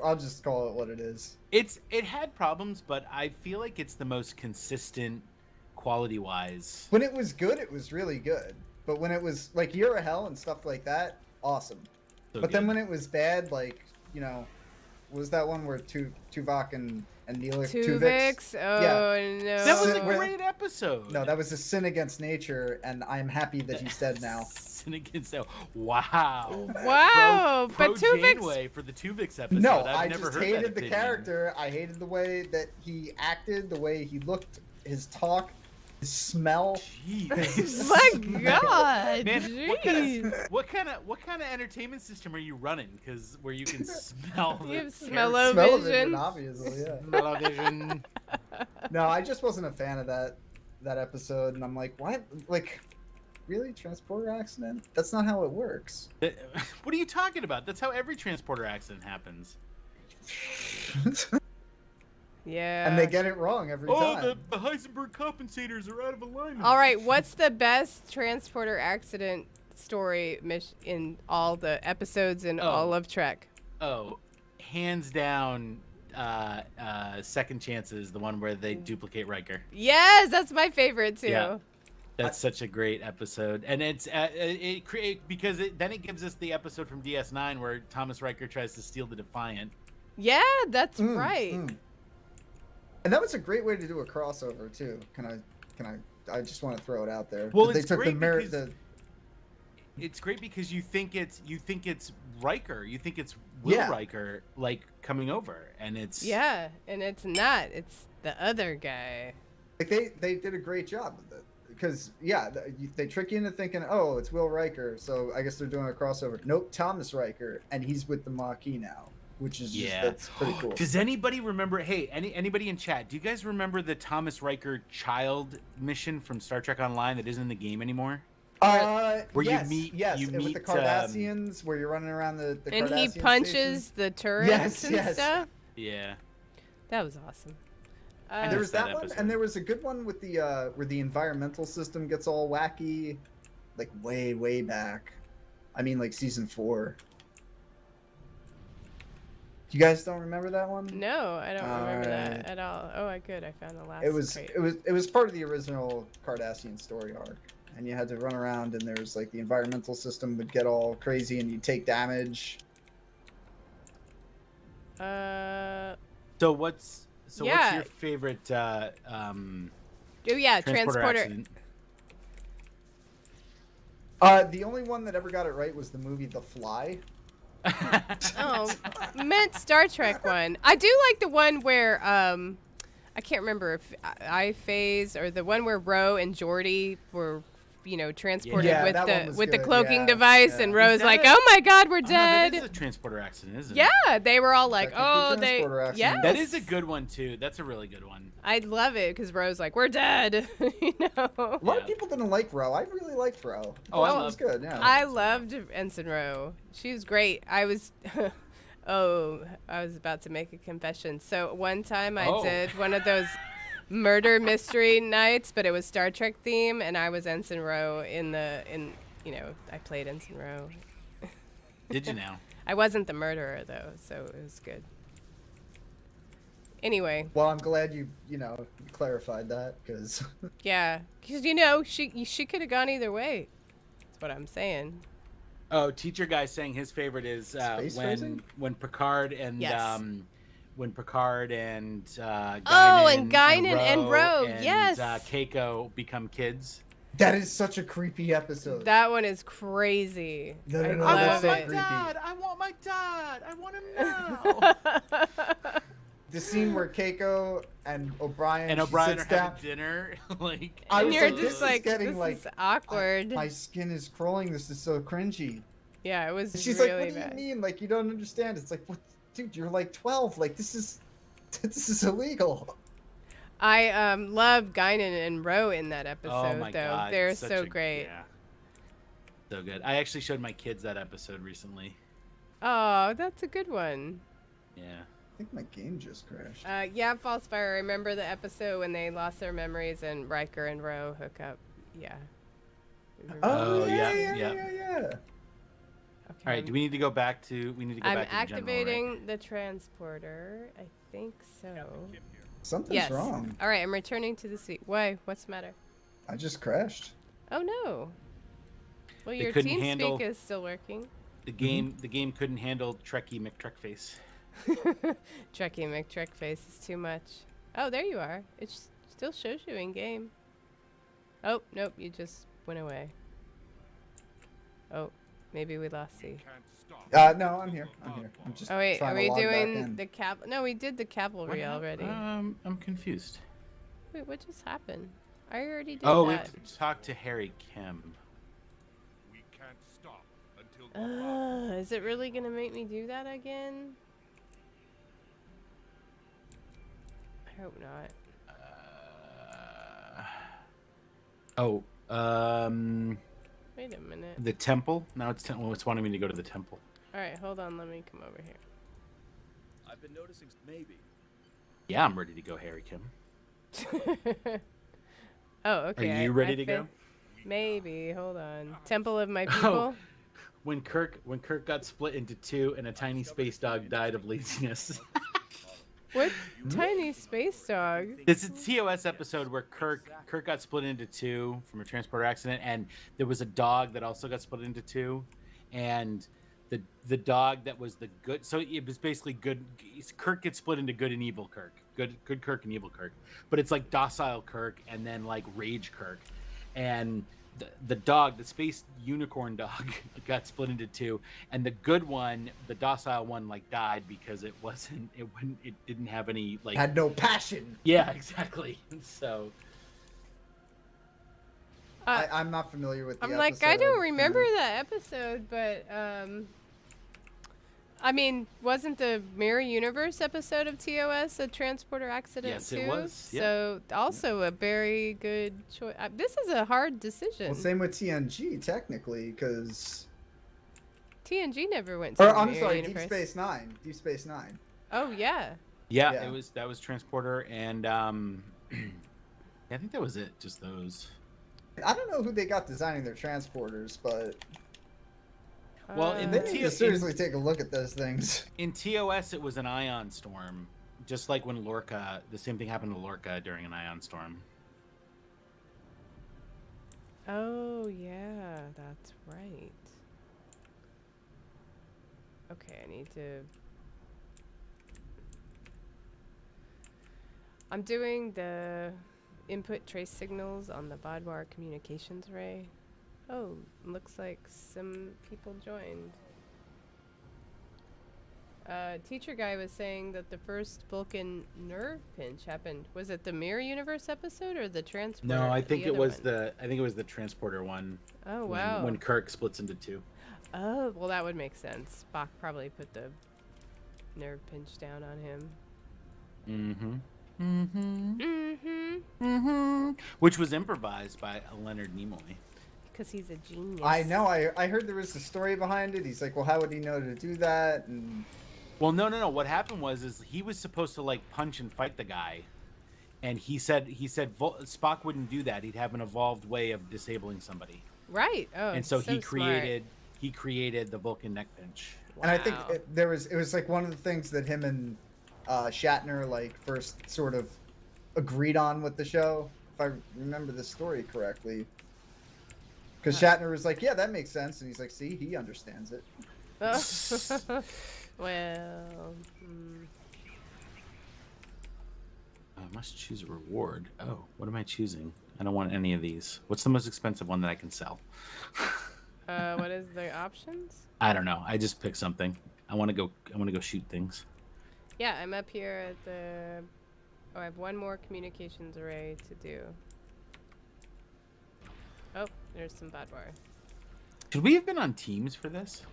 I'll just call it what it is. It had problems, but I feel like it's the most consistent quality-wise. When it was good, it was really good. But when it was like Year of Hell and stuff like that, awesome. But then when it was bad, like what was that one where Tuvok and Neelix Tuvix? Oh no, that was a great episode. No, that was a sin against nature, and I'm happy that he's dead now. Sin against nature. Wow. But Tuvix Janeway for the Tuvix episode. No, I've I never just heard hated that the opinion. character. I hated the way that he acted, the way he looked, his talk, his smell. Jeez. My God, man, what kind of entertainment system are you running? Because where you can smell you have the smell-o-vision, obviously, yeah. smell-o-vision. No, I just wasn't a fan of that episode, and I'm like, what? Like, really, transporter accident? That's not how it works. What are you talking about? That's how every transporter accident happens. Yeah. And they get it wrong every time. Oh, the Heisenberg compensators are out of alignment. All right, what's the best transporter accident story in all the episodes in all of Trek? Oh, hands down, Second Chances, the one where they duplicate Riker. Yes, that's my favorite too. Yeah. That's such a great episode, and it's because then it gives us the episode from DS9 where Thomas Riker tries to steal the Defiant. Yeah, that's right. And that was a great way to do a crossover too. I just want to throw it out there. Well, they it's took great the it's great because you think it's Riker, you think it's Will Yeah. Riker like coming over, and it's Yeah, and it's not. It's the other guy. Like they did a great job with it because they trick you into thinking, oh, it's Will Riker, so I guess they're doing a crossover. Nope, Thomas Riker, and he's with the Maquis now, which is that's pretty cool. Does anybody remember? Hey, anybody in chat? Do you guys remember the Thomas Riker child mission from Star Trek Online that isn't in the game anymore? Where you meet with the Cardassians, where you're running around the And he Cardassian punches station. the turrets Yes, and yes. stuff. Yeah. That was awesome. There was that that one, episode. and there was a good one with the where the environmental system gets all wacky, like way back. I mean, like season 4. You guys don't remember that one? No, I don't remember that Alright. at all. Oh, I found the last. It was crate. it was part of the original Cardassian story arc, and you had to run around, and there was like the environmental system would get all crazy, and you'd take damage. So what's Yeah. your favorite Oh yeah, transporter. accident? The only one that ever got it right was the movie The Fly. Oh, meant Star Trek one. I do like the one where I can't remember if I phase or the one where Ro and Geordi were, transported Yeah, that one was with the good. cloaking Yeah, device, yeah. and Ro's that like, a- "Oh my God, we're Oh, no, that dead." is a transporter accident, isn't it? Yeah, they were all like, Technically "Oh, they." transporter accident. Yes. That is a good one too. That's a really good one. I love it because Ro's like, "We're dead," you know. A lot of people didn't like Ro. I really liked Ro. Oh, I That love- was good. Yeah. I loved Ensign Ro. She was great. I was. Oh, I was about to make a confession. So one time I Oh. did one of those murder mystery nights, but it was Star Trek theme, and I was Ensign Ro I played Ensign Ro. Did you now? I wasn't the murderer though, so it was good. Anyway, Well, I'm glad you clarified that because yeah, because she could have gone either way. That's what I'm saying. Oh, teacher guy saying his favorite is Space phrasing? when Picard and Yes. Guinan Oh, and Guinan and Ro, and yes. Keiko become kids. that is such a creepy episode. That one is crazy. No, no, I no, love that's so it. creepy. I want my dad. I want him now. The scene where Keiko and O'Brien and she O'Brien are sits down. having dinner. Like I And was you're like, just this like, is getting this like is awkward. my skin is crawling. This is so cringy. Yeah, it was And she's really like, "What do bad. you mean? Like you don't understand?" It's like, "What, dude? You're like 12. Like this is illegal." I love Guinan and Ro in that episode, oh my though. god, They're it's such so a- great. Yeah. So good. I actually showed my kids that episode recently. Oh, that's a good one. Yeah. I think my game just crashed. Yeah, False Fire. I remember the episode when they lost their memories and Riker and Ro hook up. Yeah. Oh, yeah, yeah, yeah, yeah. yeah. Okay. All right. Do we need to go back to? We need to go I'm back to the general, right? activating the transporter. I think so. Something's Yes. wrong. All right, I'm returning to the seat. Why? What's the matter? I just crashed. Oh no. Well, They your couldn't TeamSpeak handle- is still working. The game couldn't handle Trekkie McTrekface. Trekkie McTrekface is too much. Oh, there you are. It still shows you in game. Oh, nope, you just went away. Oh, maybe we lost C. No, I'm here. I'm just Oh wait, trying are to we log back doing in. the cap? No, we did the cavalry already. I'm confused. Wait, what just happened? I already did Oh, we that. have to talk to Harry Kim. We can't stop until Is it really gonna make me do that again? I hope not. Wait a minute. The temple. Now it's wanting me to go to the temple. All right, hold on. Let me come over here. I've been noticing maybe. Yeah, I'm ready to go, Harry Kim. Oh, okay. Are you ready to go? Maybe. Hold on. Temple of my people. When Kirk got split into two and a tiny space dog died of laziness. What tiny space dog? It's a TOS episode where Kirk got split into two from a transporter accident, and there was a dog that also got split into two, and the dog that was the good. So it was basically good. Kirk gets split into good and evil Kirk, good Kirk and evil Kirk, but it's like docile Kirk and then like rage Kirk, and the dog, the space unicorn dog, got split into two, and the good one, the docile one, like died because it didn't have any like. Had no passion. Yeah, exactly. So. I'm not familiar with the I'm episode. like, I don't remember Yeah. that episode, but I mean, wasn't the Mirror Universe episode of TOS a transporter accident Yes, too? it was. Yeah. So also a very good choice. This is a hard decision. Well, same with TNG technically, because TNG never went to or the I'm Mirror sorry, Universe. Deep Space Nine. Deep Space Nine. Oh yeah. Yeah, Yeah. that was transporter, and I think that was it. Just those. I don't know who they got designing their transporters, but Well, in they the need T- to seriously take a look at those things. In TOS, it was an ion storm, just like when Lorca. The same thing happened to Lorca during an ion storm. Oh yeah, that's right. Okay, I need to. I'm doing the input trace signals on the Vodwar communications array. Oh, looks like some people joined. Teacher guy was saying that the first Vulcan nerve pinch happened. Was it the Mirror Universe episode or the transporter? No, I think it was one? I think it was the transporter one. Oh wow. When Kirk splits into two. Oh, well, that would make sense. Spock probably put the nerve pinch down on him. Which was improvised by Leonard Nimoy. Because he's a genius. I know. I heard there was a story behind it. He's like, well, how would he know to do that? And Well, no. What happened was he was supposed to like punch and fight the guy, and he said Spock wouldn't do that. He'd have an evolved way of disabling somebody. Right. Oh, And so he smart. created the Vulcan neck pinch. and I think Wow. it was like one of the things that him and Shatner like first sort of agreed on with the show, if I remember the story correctly. Because Shatner was like, "Yeah, that makes sense," and he's like, "See, he understands it." Oh. Well. I must choose a reward. Oh, what am I choosing? I don't want any of these. What's the most expensive one that I can sell? What is the options? I don't know. I just pick something. I want to go shoot things. Yeah, I'm up here at the. Oh, I have one more communications array to do. Oh, there's some Vodwar. Should we have been on Teams for this?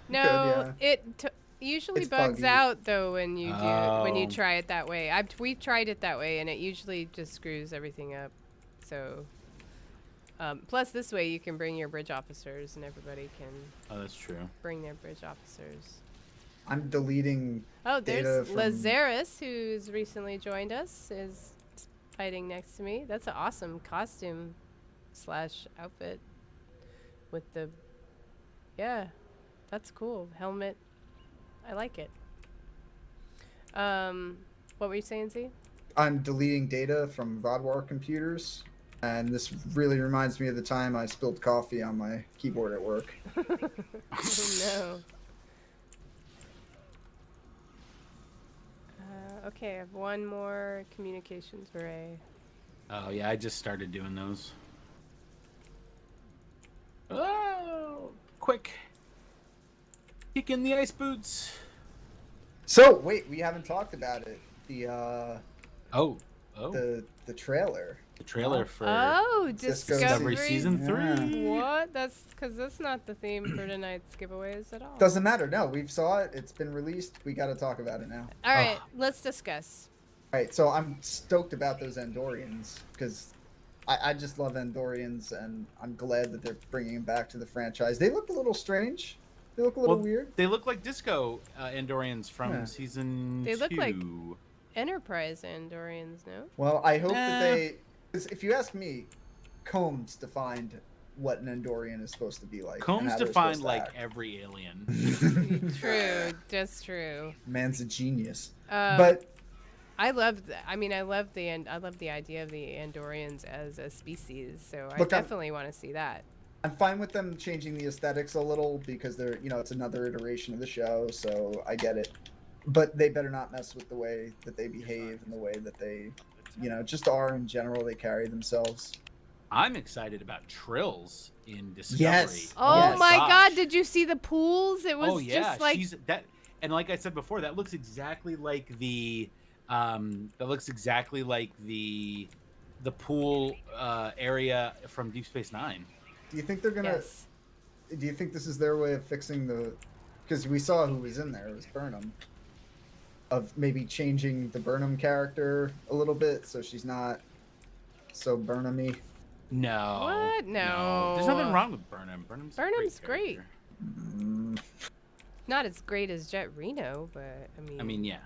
No, yeah. it usually It's bugs buggy. out though when you when you Oh. try it that way. We've tried it that way, and it usually just screws everything up. So, plus this way you can bring your bridge officers, and everybody can Oh, that's true. bring their bridge officers. I'm deleting. Oh, Data there's from- Lazarus, who's recently joined us, is fighting next to me. That's an awesome costume / outfit with the. Yeah, that's cool. Helmet. I like it. What were you saying, Z? I'm deleting data from Vodwar computers, and this really reminds me of the time I spilled coffee on my keyboard at work. Oh, no. Okay, I have one more communications array. Oh yeah, I just started doing those. Oh, quick! Kick in the ice boots. So wait, we haven't talked about it. The Oh, the trailer. the trailer for Oh, Cisco Discovery Season 3. What? That's because that's not the theme for tonight's giveaways at all. Doesn't matter. No, we've saw it. It's been released. We got to talk about it now. All right, let's discuss. All right, so I'm stoked about those Andorians because I just love Andorians, and I'm glad that they're bringing them back to the franchise. They look a little strange. They look a little weird. They look like disco Andorians from Yeah. season They 2. look like- Enterprise Andorians, no? Well, I hope that they. 'Cause if you ask me, Combs defined what an Andorian is supposed to be like. and Combs how they're defined supposed like to act. every alien. True, just true. Man's a genius. But But I love. I mean, I love the idea of the Andorians as a species. So I Look, I'm- definitely want to see that. I'm fine with them changing the aesthetics a little because they're, it's another iteration of the show, so I get it. But they better not mess with the way that they behave and the way that they, just are in general. They carry themselves. I'm excited about Trills in Discovery. Yes. Oh Yes. my Gosh. God! Did you see the pools? It was Oh yeah, just like she's that, and like I said before, that looks exactly like the the pool area from Deep Space Nine. Do you think they're gonna? yes. Do you think this is their way of fixing the? Because we saw who was in there. It was Burnham. Of maybe changing the Burnham character a little bit so she's not so Burnham-y. No. What? No. There's nothing wrong with Burnham. Burnham's great. character. Mm, Not as great as Jet Reno, but I mean, yeah.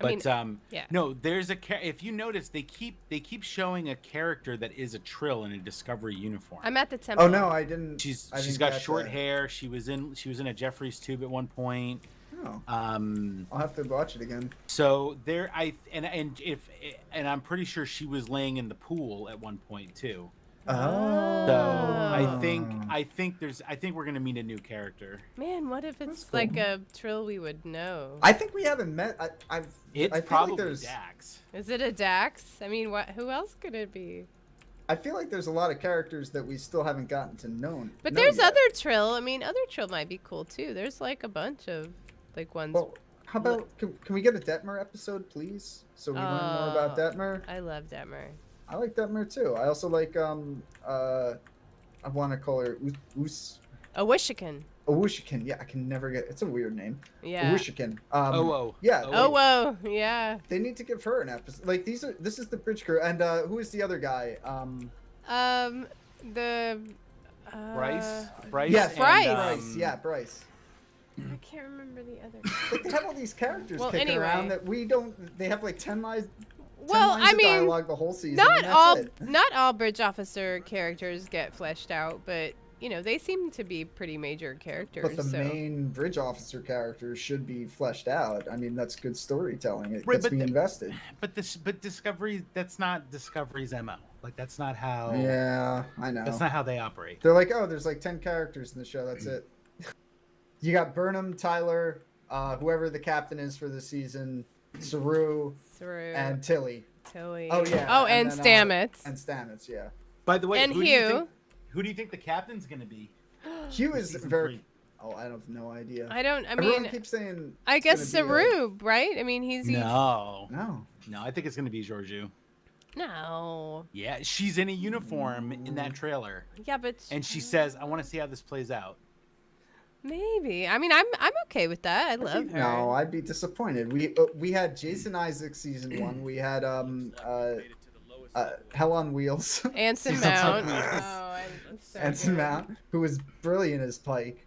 I mean, But yeah. no, there's if you notice, they keep showing a character that is a Trill in a Discovery uniform. I'm at the temple. Oh no, I didn't. She's I didn't got catch short that. hair. She was in a Jeffries tube at one point. Oh, Um, I'll have to watch it again. so there and I'm pretty sure she was laying in the pool at one point too. Oh. So I think Oh. we're gonna meet a new character. Man, what if it's That's cool. like a Trill we would know? I think we haven't met. It's I feel probably like there's. Dax. Is it a Dax? I mean, what? Who else could it be? I feel like there's a lot of characters that we still haven't gotten to know. But know there's yet. other Trill. I mean, other Trill might be cool too. There's like a bunch of like ones. Well, how about can we get a Detmer episode, please? So we learn more about Detmer. I love Detmer. I like Detmer too. I also like I want to call her Wishikin. Owushikin. Yeah, I can never get. It's a weird name. Yeah. Owushikin. Oh. Yeah. Oh, whoa. Yeah. They need to give her an episode. Like this is the bridge crew, and who is the other guy? The. Bryce. Yes, and, Bryce. Bryce. Yeah, Bryce. I can't remember the other. Like they have all these characters Well, kicking anyway. around that we don't. They have like 10 lines. 10 Well, lines I of mean, dialogue the whole season. Not and that's all. it. Not all bridge officer characters get fleshed out, but they seem to be pretty major characters. But the so. main bridge officer characters should be fleshed out. I mean, that's good storytelling. It Right, gets me invested. But Discovery, that's not Discovery's MO. Like that's not how. Yeah, I know. That's not how they operate. They're like, oh, there's like 10 characters in the show. That's it. You got Burnham, Tyler, whoever the captain is for the season, Saru, Through and Tilly. Tilly. Oh, yeah. Oh, and then, Stamets. And Stamets, yeah. By the way, And who do you Hugh. think, who do you think the captain's gonna be? Hugh is Season very. 3? Oh, I have no idea. I don't. I Everyone mean, keeps saying. I it's guess gonna be, like- Sarub, right? I mean, he's No, No. I think it's gonna be Georgiou. No. Yeah, she's in a uniform in that trailer, Yeah, but and she says, "I want to see how this plays out." maybe. I mean, I'm okay with that. I love her. No, I'd be disappointed. We had Jason Isaacs season 1. We had Hell on Wheels. Anson Season Mount. 2. I'm so Anson good. Mount, who was brilliant as Pike.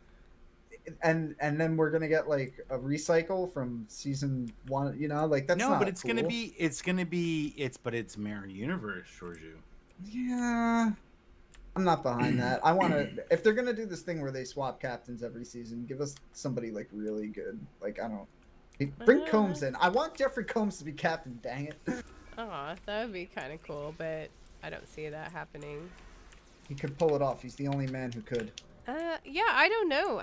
And then we're gonna get like a recycle from season 1. Like that's No, not but it's cool. but it's Mirror Universe, Georgiou. Yeah, I'm not behind that. I want to. If they're gonna do this thing where they swap captains every season, give us somebody like really good. Like I don't. Bring Combs in. I want Jeffrey Combs to be captain. Dang it. Aw, that would be kind of cool, but I don't see that happening. He could pull it off. He's the only man who could. Yeah, I don't know.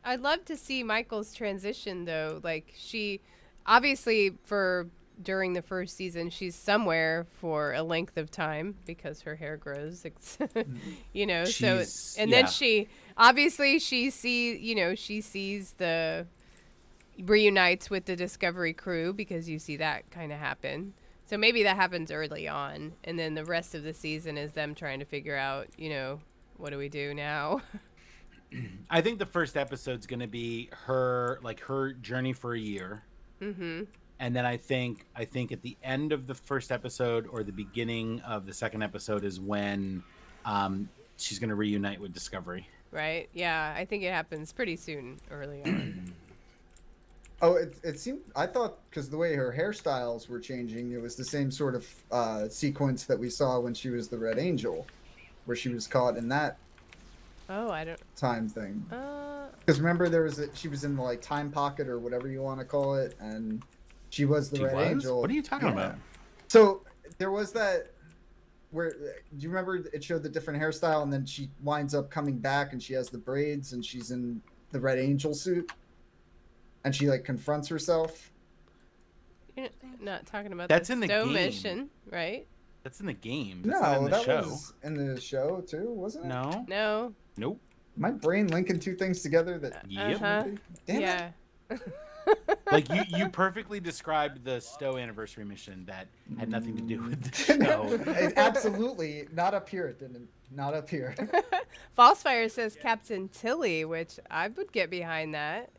I'd love to see Michael's transition though. Like she, obviously during the first season, she's somewhere for a length of time because her hair grows. She's- Then yeah. she obviously she sees the reunites with the Discovery crew because you see that kind of happen. So maybe that happens early on, and then the rest of the season is them trying to figure out, what do we do now? I think the first episode's gonna be her journey for a year. Mm-hmm. And then I think at the end of the first episode or the beginning of the second episode is when she's going to reunite with Discovery. Right? Yeah, I think it happens pretty soon, early on. Oh, it seemed. I thought because the way her hairstyles were changing, it was the same sort of sequence that we saw when she was the Red Angel, where she was caught in that Oh, I don't. time thing. Because remember, she was in the like time pocket or whatever you want to call it, and she was the She Red was? Angel. What are you talking Yeah. about? So there was that where do you remember it showed the different hairstyle, and then she winds up coming back, and she has the braids, and she's in the Red Angel suit, and she like confronts herself. You're not talking about That's the in the STO game. mission, right? That's in the game. That's not in No, the that show. was in the show too, wasn't it? No. No. Nope. My brain linking two things together that. Yep. Damn it. Yeah. Like you perfectly described the STO anniversary mission that had nothing to do with the show. Absolutely not up here. It didn't. Not up here. Falsefire says Captain Tilly, which I would get behind that.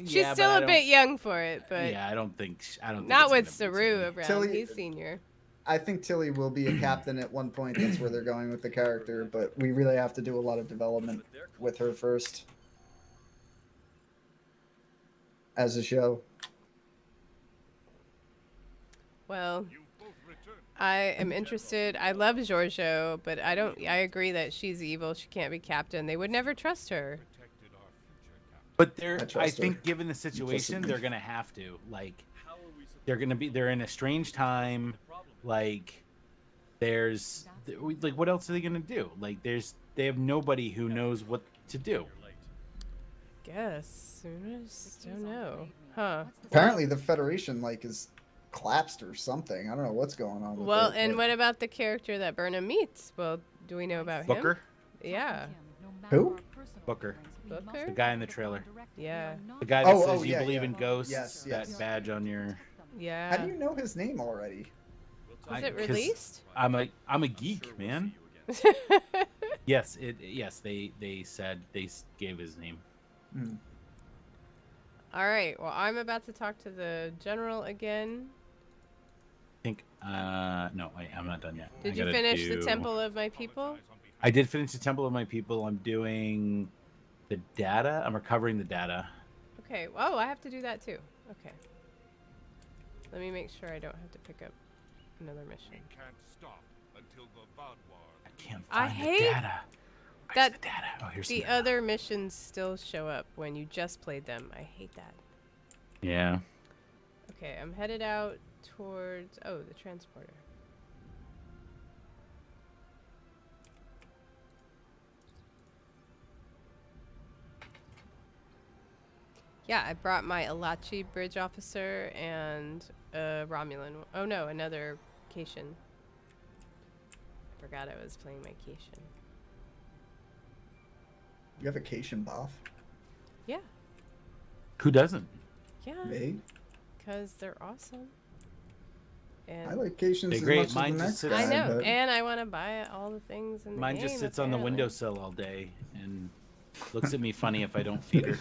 She's Yeah, still but a bit young for it, but Yeah, I don't think. not with it's gonna be Saru Tilly. around. Tilly- He's senior. I think Tilly will be a captain at one point. That's where they're going with the character, but we really have to do a lot of development with her first as a show. Well, You both return. I am interested. I love Giorgio, but I agree that she's evil. She can't be captain. They would never trust her. Protected our future, Captain. But I I trust her. think given the situation, Implicitly. they're gonna have to. Like, How are we supposed they're in a strange time. the problem? Like, like, what else are they gonna do? Like, they have nobody who knows what to do. You're late. Guess. I just don't know. Huh. Apparently, the Federation is collapsed or something. I don't know what's going on. With Well, it, and but- what about the character that Burnham meets? Well, do we know about him? Booker, Yeah. Who? Booker, Booker? the guy in the trailer, Yeah. the guy that Oh, says oh, you yeah, believe yeah. in ghosts. Yes, that yes. badge on your. Yeah. How do you know his name already? We'll Is talk it about 'cause released? I'm a Sure geek, we'll man. see you again. Yes, they said gave his name. Hmm. All right. Well, I'm about to talk to the general again. I think no, wait, I'm not done yet. Did I you gotta finish the do- Temple of My People? Apologize on behalf I did finish the Temple of My People. I'm doing the data. I'm recovering the data. Okay. Oh, I have to do that too. Okay. Let me make sure I don't have to pick up another mission. We can't stop until the Vadwar. I can't I find hate the data. Where's that the data? Oh, here's The some data. other missions still show up when you just played them. I hate that. Yeah. Okay, I'm headed out towards... Oh, the transporter. Yeah, I brought my Alachi bridge officer and a Romulan. Oh no, another Cation. I forgot I was playing my Cation. You have a Cation buff? Yeah, Who doesn't? yeah, Me? because they're awesome. And I like Cations They're as great. much Mine as the just next sits- I guy, know, but- and I want to buy all the things in the Mine game. just sits on the apparently. windowsill all day and looks at me funny if I don't feed her.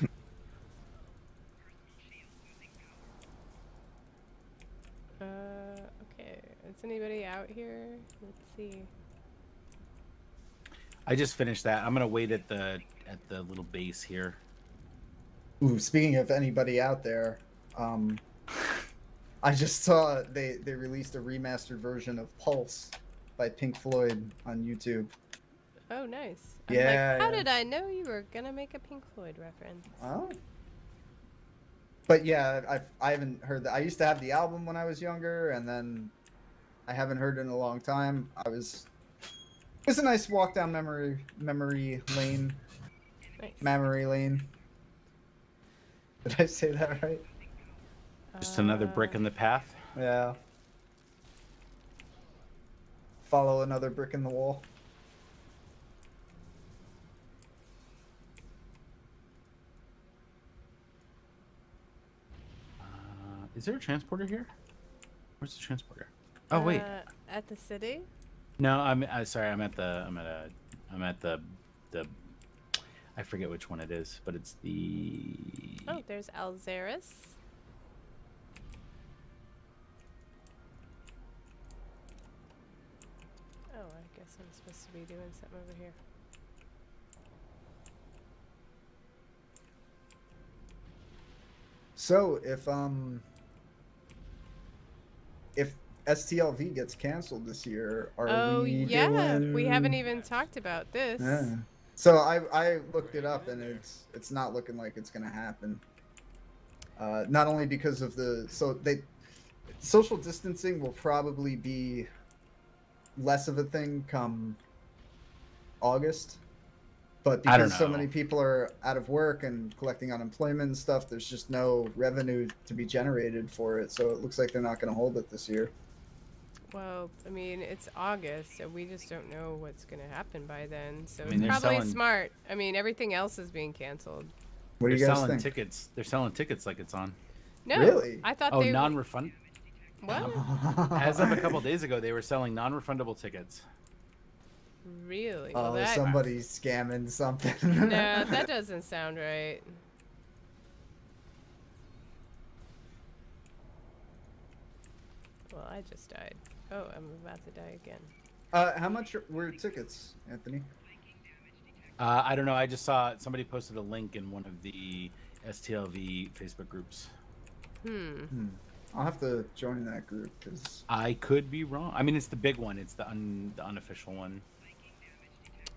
Okay. Is anybody out here? Let's see. I just finished that. I'm gonna wait at the little base here. Ooh, speaking of anybody out there, I just saw they released a remastered version of Pulse by Pink Floyd on YouTube. Oh, nice. I'm Yeah, like, how yeah. did I know you were gonna make a Pink Floyd reference? Oh. But yeah, I haven't heard that. I used to have the album when I was younger, and then I haven't heard it in a long time. It was a nice walk down memory lane. Nice. Memory lane. Did I say that right? Just another brick in the path. Yeah. Follow another brick in the wall. Is there a transporter here? Where's the transporter? Oh wait, At the city? no. I'm sorry. I'm at the. I forget which one it is, but it's the. Oh, there's Alzaris. Oh, I guess I'm supposed to be doing something over here. So if STLV gets canceled this year, are Oh, we yeah. doing... We haven't even talked about this. Yeah. So I looked it up, and it's not looking like it's gonna happen. Not only because of social distancing will probably be less of a thing come August, but I don't because so know. many people are out of work and collecting unemployment and stuff, there's just no revenue to be generated for it. So it looks like they're not going to hold it this year. Well, I mean, it's August, so we just don't know what's going to happen by then. So I mean, it's they're probably selling- smart. I mean, everything else is being canceled. What do They're you guys selling think? tickets. They're selling tickets like it's on. No, Really? I thought Oh, they non-refund. What? As of a couple days ago, they were selling non-refundable tickets. Really? Well, Oh, that somebody's scamming something. no, that doesn't sound right. Well, I just died. Oh, I'm about to die again. How much were tickets, Anthony? I don't know. I just saw somebody posted a link in one of the STLV Facebook groups. I'll have to join that group because I could be wrong. I mean, it's the big one. It's the unofficial one.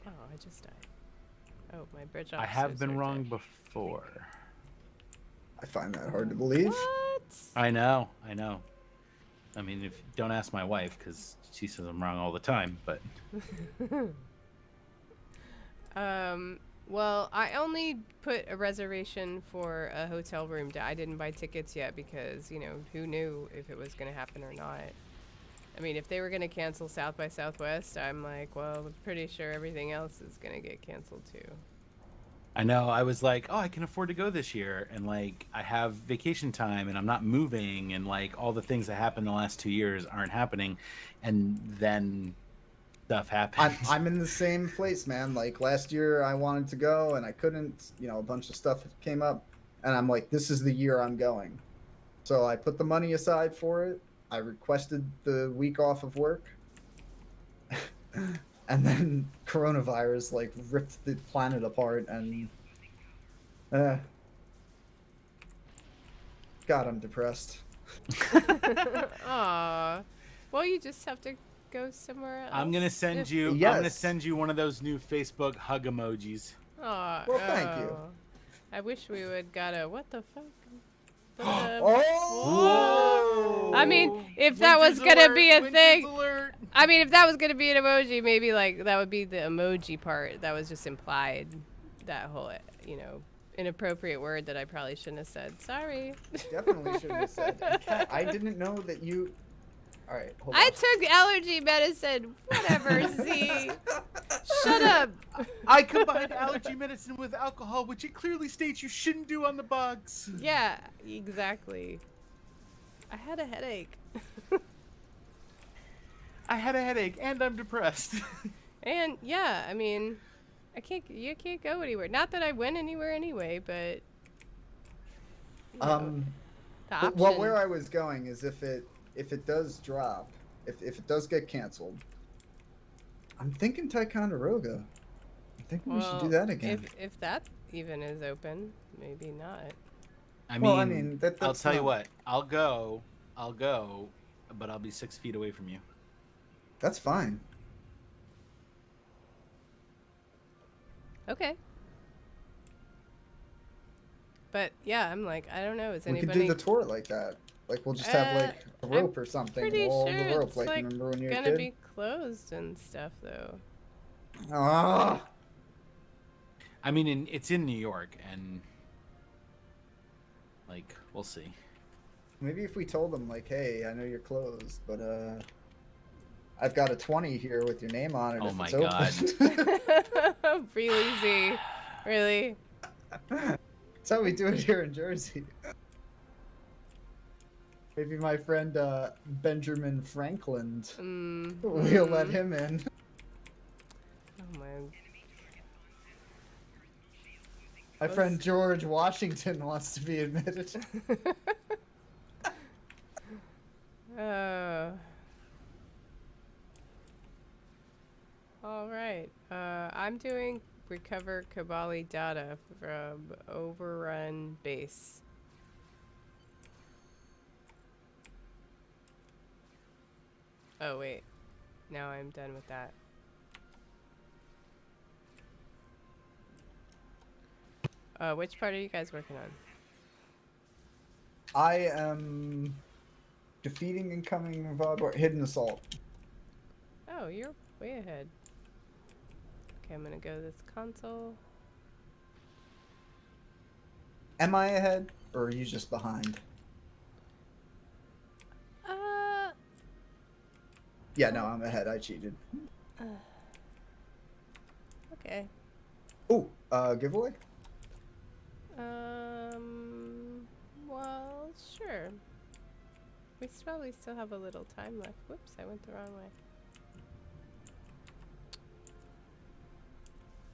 Oh, I just died. Oh, my bridge I have officers been are wrong dead. before. I find that hard to believe. What? I know. I mean, if don't ask my wife because she says I'm wrong all the time. But Well, I only put a reservation for a hotel room. I didn't buy tickets yet because, who knew if it was going to happen or not. I mean, if they were going to cancel South by Southwest, I'm like, well, I'm pretty sure everything else is going to get canceled too. I know I was like, oh, I can afford to go this year, and like I have vacation time, and I'm not moving, and like all the things that happened the last 2 years aren't happening, and then stuff happened. I'm in the same place, man. Like last year, I wanted to go and I couldn't. A bunch of stuff came up, and I'm like, this is the year I'm going. So I put the money aside for it. I requested the week off of work, and then coronavirus like ripped the planet apart, and God, I'm depressed. Aw. Well, you just have to go somewhere else. I'm gonna send you. Yes. I'm gonna send you one of those new Facebook hug emojis. Aw. Well, thank you. oh. I wish we would got a what the fuck. Oh! I mean, if that was gonna be a thing, I mean, if that was gonna be an emoji, maybe like that would be the emoji part. That was just implied. That whole, inappropriate word that I probably shouldn't have said. Sorry. Definitely shouldn't have said that. Kat, I didn't know that you. All right, hold on. I took allergy medicine. Whatever. Z. Shut up. I combined allergy medicine with alcohol, which it clearly states you shouldn't do on the bugs. Yeah, exactly. I had a headache. I had a headache and I'm depressed. And yeah, I mean, you can't go anywhere. Not that I went anywhere anyway, but the But, well, option. where I was going is if it does drop, if it does get canceled, I'm thinking Ticonderoga. I'm thinking we should do that again. If that even is open, maybe not. I Well, mean, that's I'll tell you not- what. I'll go, but I'll be 6 feet away from you. That's fine. Okay. But yeah, I'm like, I don't know. Is We could anybody do the tour like that. Like we'll just have like a I'm rope or something. pretty All sure the rope, it's like, like remember when you were a gonna kid? be closed and stuff though? Ah, I mean, it's in New York, and like we'll see. maybe if we told them like, hey, I know you're closed, but I've got a 20 here with your name on it. Oh if my it's God. open. Really, Z? Really? That's how we do it here in Jersey. Maybe my friend Benjamin Franklin, we'll let him in. Oh my. My friend George Washington wants to be admitted. All right. I'm doing recover Kabali data from overrun base. Oh wait. Now I'm done with that. Which part are you guys working on? I am defeating incoming Vaudoir hidden assault. Oh, you're way ahead. Okay, I'm gonna go to this console. Am I ahead, or are you just behind? Yeah, no, I'm ahead. I cheated. Okay. Oh, giveaway? Well, sure. We probably still have a little time left. Whoops, I went the wrong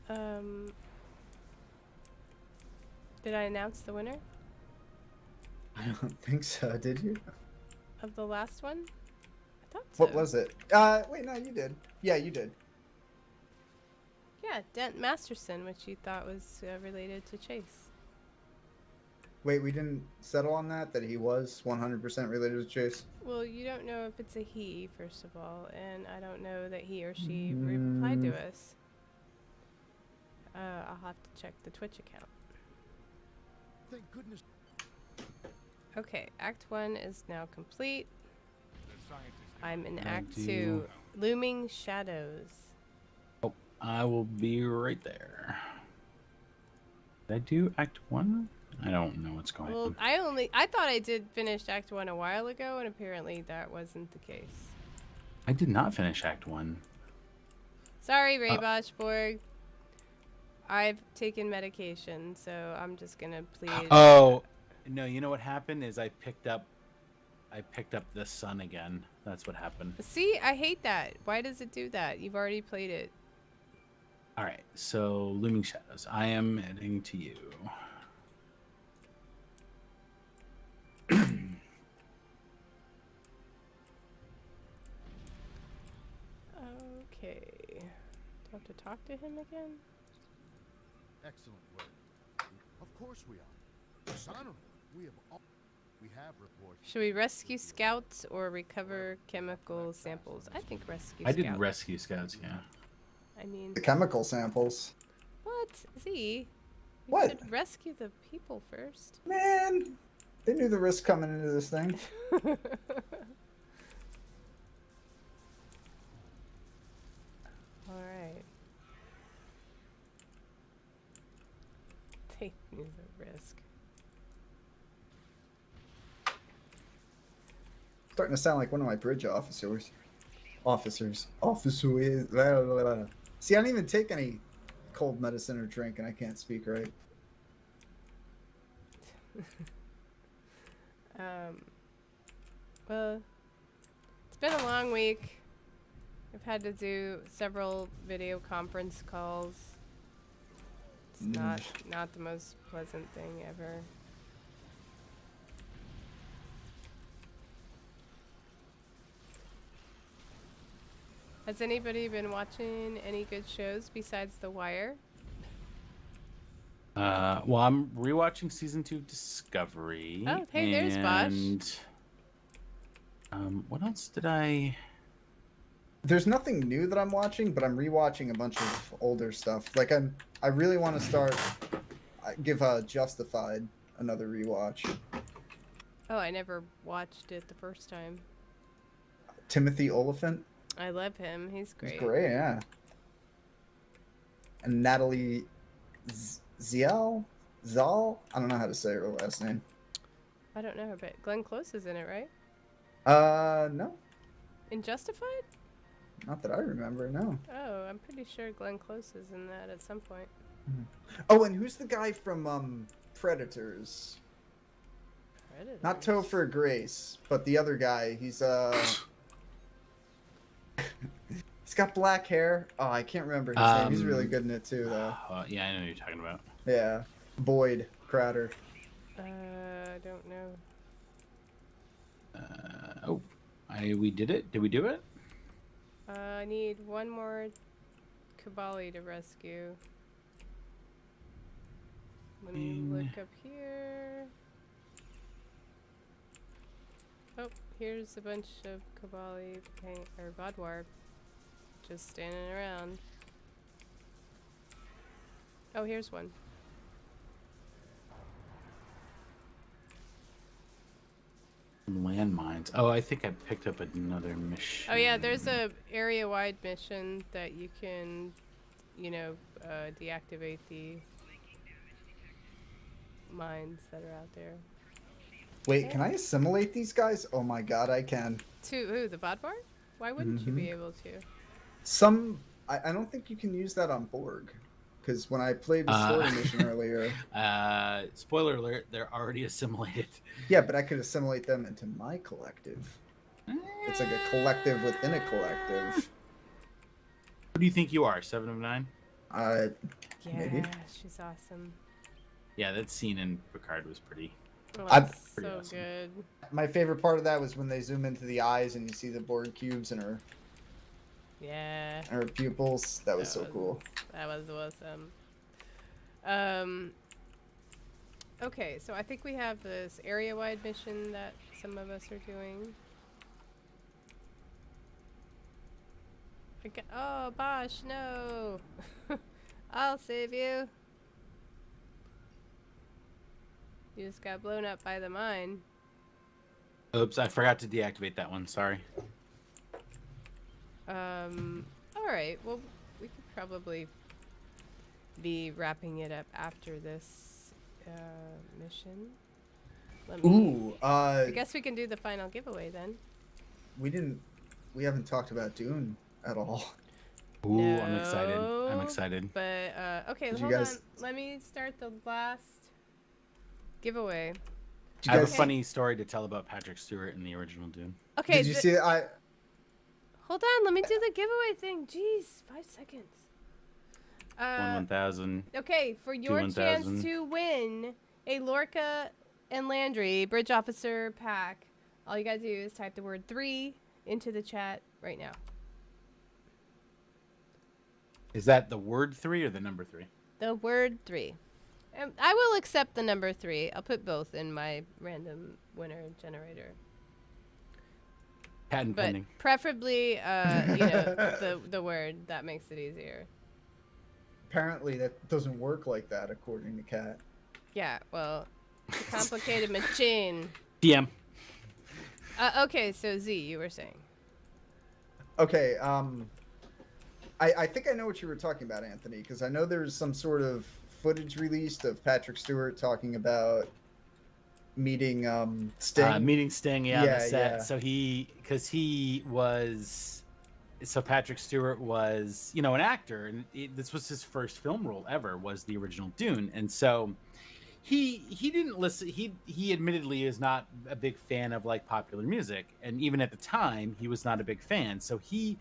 way. Did I announce the winner I don't think so. Did you? of the last one? I thought so. What was it? Wait, no, you did. Yeah, you did. Yeah, Dent Masterson, which you thought was related to Chase. Wait, we didn't settle on that? That he was 100% related to Chase? Well, you don't know if it's a he, first of all, and I don't know that he or she replied to us. I'll have to check the Twitch account. Thank goodness Okay, Act 1 is now complete. the scientists. I'm in Thank Act you. 2, Looming Shadows. Oh, I will be right there. Did I do Act 1? I don't know what's going Well, on. I thought I did finish Act 1 a while ago, and apparently that wasn't the case. I did not finish Act 1. Sorry, Ray Boschborg. I've taken medication, so I'm just gonna plead. Oh, no, you know what happened is I picked up the sun again. That's what happened. See, I hate that. Why does it do that? You've already played it. All right, so Looming Shadows. I am heading to you. Okay. Do I have to talk to him again? Excellent work. Of course we are. It's honorable. We have reports. Should we rescue scouts or recover chemical samples? I think rescue I scouts. did rescue scouts, yeah. I mean, The chemical samples. what? Z? You What? should rescue the people first. Man, they knew the risk coming into this thing. Alright. They knew the risk. Starting to sound like one of my bridge officers. Officers. Officers. Blah, blah, blah. See, I don't even take any cold medicine or drink, and I can't speak right. Well, it's been a long week. I've had to do several video conference calls. It's not the most pleasant thing ever. Has anybody been watching any good shows besides The Wire? Well, I'm rewatching season 2 of Discovery. Oh, hey, there's Bosch. And what else did I? There's nothing new that I'm watching, but I'm rewatching a bunch of older stuff. Like I really want to start give Justified another rewatch. Oh, I never watched it the first time. Timothy Oliphant. I love him. He's great. He's great, yeah. And Natalie Zal? I don't know how to say her last name. I don't know her, but Glenn Close is in it, right? No. In Justified? Not that I remember, no. Oh, I'm pretty sure Glenn Close is in that at some point. Oh, and who's the guy from Predators? Predators. Not Topher Grace, but the other guy. He's he's got black hair. Oh, I can't remember his name. He's really good in it too, though. Yeah, I know who you're talking about. Yeah, Boyd Crowder. I don't know. We did it. Did we do it? I need one more Kabali to rescue. Let me look up here. Oh, here's a bunch of Kabali or Vodwar just standing around. Oh, here's one. Landmines. Oh, I think I picked up another mission. Oh yeah, there's a area-wide mission that you can, deactivate the mines that are out there. Wait, can I assimilate these guys? Oh my god, I can. To who? The Vodvar? Why wouldn't you be able to? I don't think you can use that on Borg, because when I played the story mission earlier, spoiler alert, they're already assimilated. yeah, but I could assimilate them into my collective. It's like a collective within a collective. Who do you think you are? 7 of 9? Yeah, Maybe. she's awesome. Yeah, that scene in Picard was pretty. Oh, I'm that's pretty so awesome. good. My favorite part of that was when they zoom into the eyes and you see the Borg cubes and Yeah. her pupils. That was so cool. That was awesome. Okay, so I think we have this area-wide mission that some of us are doing. Oh, Bosch, no! I'll save you. You just got blown up by the mine. Oops, I forgot to deactivate that one. Sorry. Alright, well, we could probably be wrapping it up after this mission. Let me, Ooh, I guess we can do the final giveaway then. we haven't talked about Dune at all. Ooh, I'm excited. I'm No, excited. But, okay, Did you hold on. guys- Let me start the last giveaway. Did I you have a guys- funny story to tell about Patrick Stewart in the original Dune. Okay, Did you see? hold on, let me do the giveaway thing. Jeez, 5 seconds. 1,000. Okay, for your chance 1,000. to win a Lorca and Landry Bridge Officer pack, all you gotta do is type the word 3 into the chat right now. Is that the word 3 or the number 3? The word 3. I will accept the number 3. I'll put both in my random winner generator. Patent But pending. preferably, the word. That makes it easier. Apparently, that doesn't work like that, according to Kat. Yeah, well, it's a complicated machine. DM. Okay, so Z, you were saying. Okay, I think I know what you were talking about, Anthony, because I know there's some sort of footage released of Patrick Stewart talking about meeting Sting. Meeting Sting, on the Yeah, set. yeah. So Patrick Stewart was, an actor, and this was his first film role ever, was the original Dune. And so he didn't listen. He admittedly is not a big fan of like popular music. And even at the time, he was not a big fan. So he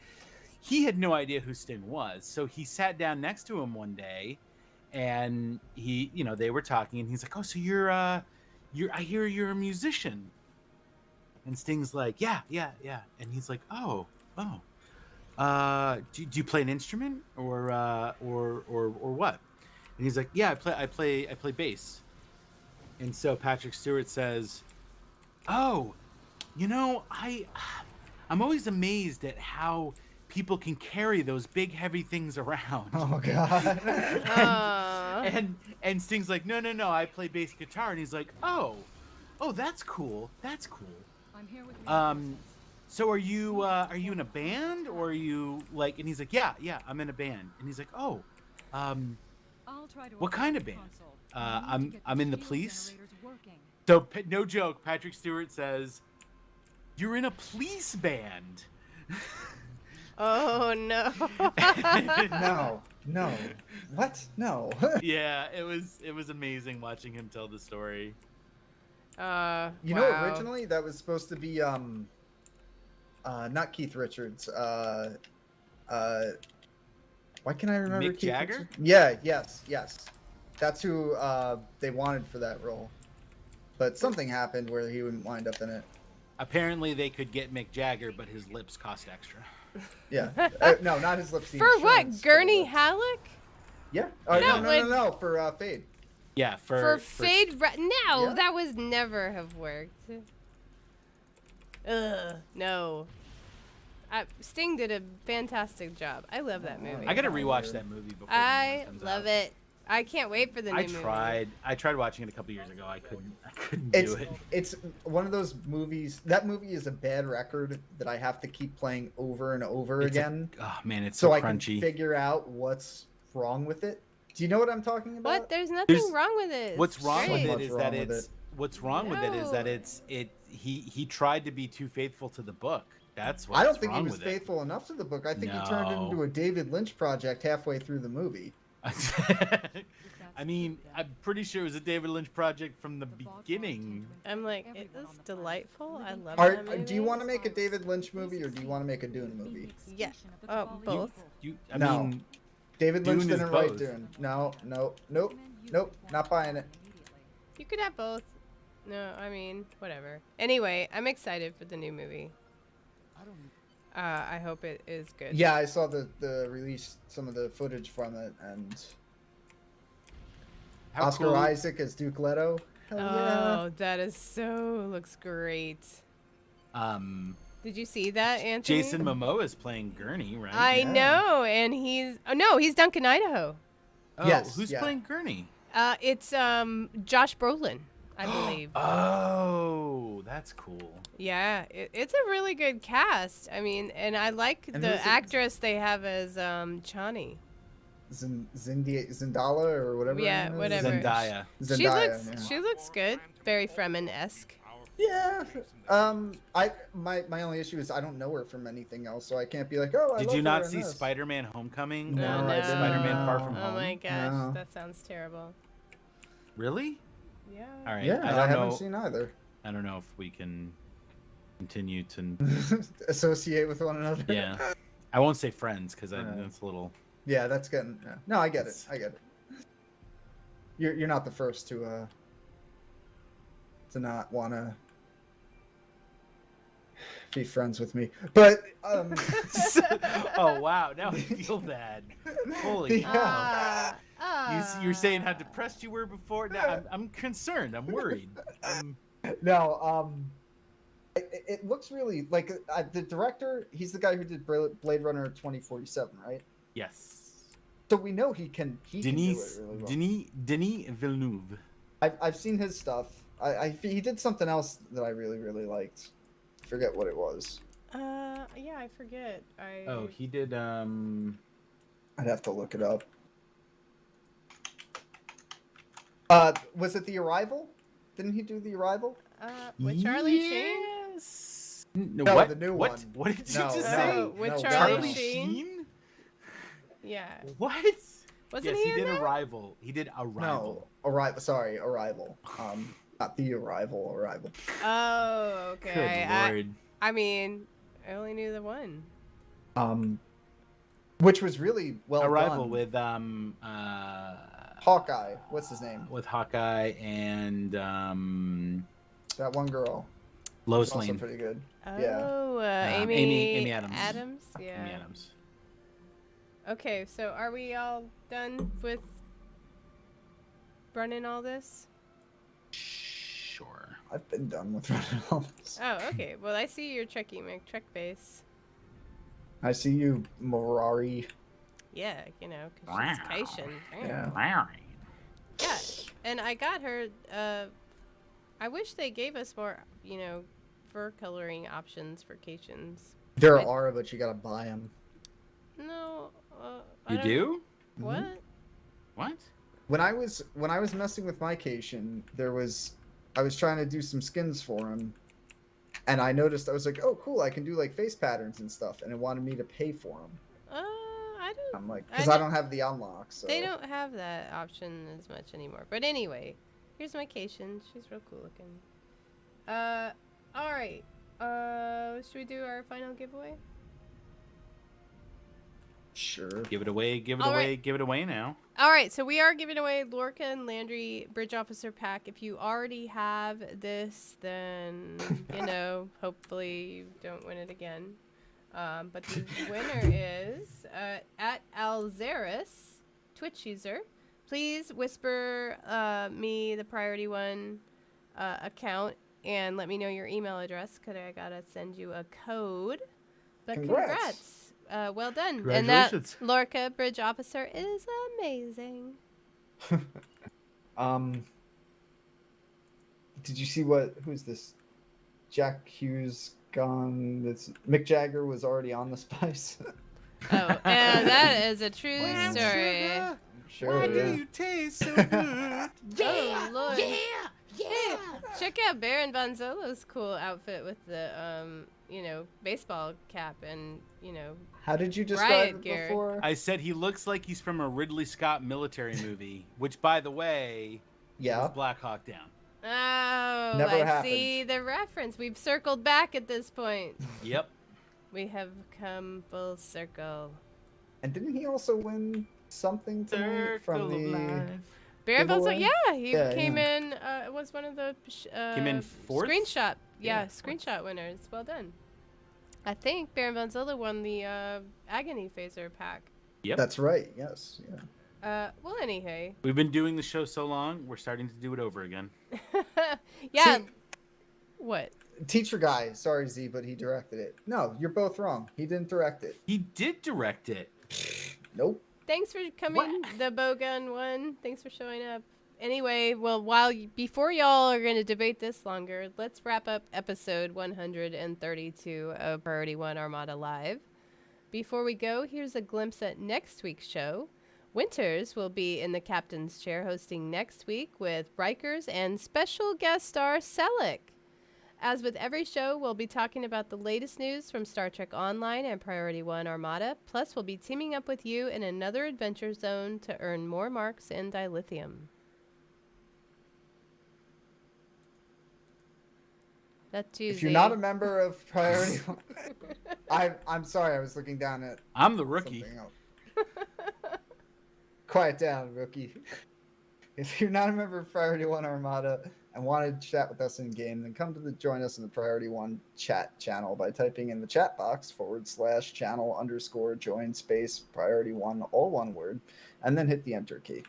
had no idea who Sting was. So he sat down next to him one day, and they were talking, and he's like, "Oh, so I hear you're a musician." And Sting's like, yeah. And he's like, oh. Do you play an instrument or what? And he's like, yeah, I play bass. And so Patrick Stewart says, oh, I'm always amazed at how people can carry those big heavy things around. Oh God. And Sting's like, no, I play bass guitar. And he's like, oh, that's cool. I'm here with So are you in a band, or are you like? And he's like, yeah, I'm in a band. And he's like, oh, I'll try to what kind of operate band? the console. I need to get I'm in the shield police. generators working. So no joke, Patrick Stewart says, you're in a police band. Oh no. No. What? No. Yeah, it was amazing watching him tell the story. Know, Wow. originally that was supposed to be not Keith Richards. Why can I remember Mick Keith Jagger? Richards? Yeah, yes. That's who they wanted for that role. But something happened where he wouldn't wind up in it. Apparently they could get Mick Jagger, but his lips cost extra. Yeah. No, not his lips. the For what? insurance for the Gurney lips. Halleck? Yeah. That No. For Fade. Yeah, For Fade? No, Yeah. that was never have worked. Ugh, no. Sting did a fantastic job. I love that movie. I gotta rewatch that movie before. the new I one comes love out. it. I can't wait for the new movie. I tried watching it a couple years ago. I couldn't do it. It's one of those movies. That movie is a bad record that I have to keep playing over and over again, Oh man, it's so so I can crunchy. figure out what's wrong with it. Do you know what I'm talking about? What? There's nothing There's- wrong with it. What's It's wrong with great. it What's is wrong that with it's it? what's wrong with it is that No. he tried to be too faithful to the book. That's I don't what's think he wrong was with faithful enough to the book. I think he No. turned it into a David Lynch project halfway through the movie. it. I mean, I'm pretty sure it was a David Lynch project from the beginning. I'm like, it is delightful. I love Are, that movie. do you want to make a David Lynch movie or do you want to make a Dune movie? Yeah. Oh, both. I No. mean, David Lynch Dune is didn't write both. Dune. No, nope, not buying it. You could have both. No, I mean, whatever. Anyway, I'm excited for the new movie. I don't need I hope it is good. Yeah, I saw the release, some of the footage from it, and how Oscar cool- Isaac as Duke Leto. Hell Oh, that is looks great. Did you see that, Anthony? Jason Momoa is playing Gurney, right? I Yeah. know, and he's Duncan Idaho. Oh, Yes, who's yeah. playing Gurney? It's Josh Brolin, I believe. Oh, that's cool. Yeah, it's a really good cast. I mean, and I like And the who's it? actress they have as Chani. Zendala or whatever. her Yeah, name is. whatever. Zendaya. Zendaya. She looks good. Very Fremen-esque. Yeah. My only issue is I don't know her from anything else, so I can't be like, oh, I Did love you her not in see this. Spider-Man: Homecoming No, or I didn't. Spider-Man: Far From Oh Home? my gosh, No. that sounds terrible. Really? Yeah. All right. Yeah, I I, don't haven't know. seen either. I don't know if we can continue to. Associate with one another. Yeah. I won't say friends because Alright. that's a little. Yeah, that's getting. Yeah. No, I get it. It's- I get it. You're not the first to not want to be friends with me, but Oh wow! Now I feel bad. Holy Yeah. cow! You're saying how Ah. depressed you were before. Now I'm concerned. I'm worried. No, it looks really like the director. He's the guy who did Blade Runner 2047, right? Yes. So we know he can do it Denis really well. Denis Villeneuve. I've seen his stuff. He did something else that I really liked. I forget what it was. Yeah, I forget. Oh, he did. I'd have to look it up. Was it The Arrival? Didn't he do The Arrival? with Charlie Sheen. Yes. No, what? the new what? one. What did you No, just no, say? with no, Charlie Charlie Sheen? Sheen? Yeah. What? Wasn't yes, he he in did that? Arrival. He did Arrival. No, Arrival. Sorry, Arrival. Not The Arrival. Arrival. Oh, Good okay. lord. I mean, I only knew the one. Which was really well Arrival done. with Hawkeye. What's his name? with Hawkeye and That one girl. Lois Also Lane. pretty good. Oh, Yeah. Amy Adams. Yeah. Amy Adams. Okay, so are we all done with running all this? Sure. I've been done with running all this. Oh, okay. Well, I see your Trekkie McTrek base. I see you, Morari. Yeah, you know, 'cause she's Kaitian. Yeah. Yeah, and I got her. I wish they gave us more, you know, fur coloring options for Caitians. There But- are, but you gotta buy them. No. I You don't- do? What? What? When I was messing with my Cation, I was trying to do some skins for him, and I noticed I was like, oh cool, I can do like face patterns and stuff, and it wanted me to pay for them. I don't. I'm like, I because I don't- don't have the unlock. So They don't have that option as much anymore. But anyway, here's my Cation. She's real cool looking. All right. Should we do our final giveaway? Sure. Give it away, give it All away, right. give it away now. All right, so we are giving away Lorca and Landry Bridge Officer Pack. If you already have this, then, you know, hopefully you don't win it again. But the winner is at Alzeris, Twitch user. Please whisper me the Priority One account and let me know your email address because I got to send you a code. But congrats. Well done. And that Congratulations. Lorca Bridge Officer is amazing. Did you see who's this? Jack Hughes gone. This Mick Jagger was already on the Spice. Oh, and that is a true Wow. story. Sure. Yeah. taste so good? Oh, Lord. Yeah. Should check out Baron Von Zolo's cool outfit with the baseball cap and How did you describe riot it gear. before? I said he looks like he's from a Ridley Scott military movie, which, by the way, Yeah. was Black Hawk Down. Oh, Never I happened. see the reference. We've circled back at this point. Yep. We have come full circle. And didn't he also win something tonight from Circle of the? life. Baron Von Zolo, Giveaway? yeah, he Yeah, came yeah. in. Was one of the Came in fourth? screenshot. Yeah, Yeah, screenshot winners. Well done. I think Baron Von Zolo won the Agony Phaser pack. Yep. That's right. Yes. Yeah. Well, anyhow. We've been doing the show so long, we're starting to do it over again. Yeah. See, What? teacher guy. Sorry, Z, but he directed it. No, you're both wrong. He didn't direct it. He did direct it. Nope. Thanks for coming, the Bowgun one. Thanks for showing up. Anyway, well, before y'all are going to debate this longer, let's wrap up episode 132 of Priority 1 Armada Live. Before we go, here's a glimpse at next week's show. Winters will be in the captain's chair hosting next week with Rikers and special guest star Selleck. As with every show, we'll be talking about the latest news from Star Trek Online and Priority 1 Armada. Plus, we'll be teaming up with you in another adventure zone to earn more marks in dilithium. That's Tuesday. If you're not a member of Priority One, I'm sorry. I was looking down at I'm the rookie. something else. Quiet down, rookie. If you're not a member of Priority 1 Armada and want to chat with us in game, then come to join us in the Priority 1 chat channel by typing in the chat box /channel_join space Priority 1, all one word, and then hit the enter key.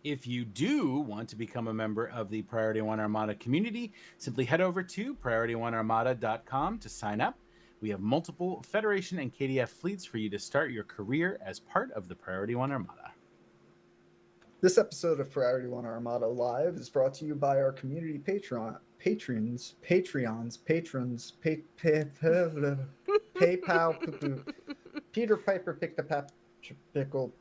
If you do want to become a member of the Priority 1 Armada community, simply head over to PriorityOneArmada.com to sign up. We have multiple Federation and KDF fleets for you to start your career as part of the Priority 1 Armada. This episode of Priority 1 Armada Live is brought to you by our community patrons, PayPal, Peter Piper picked a pickle.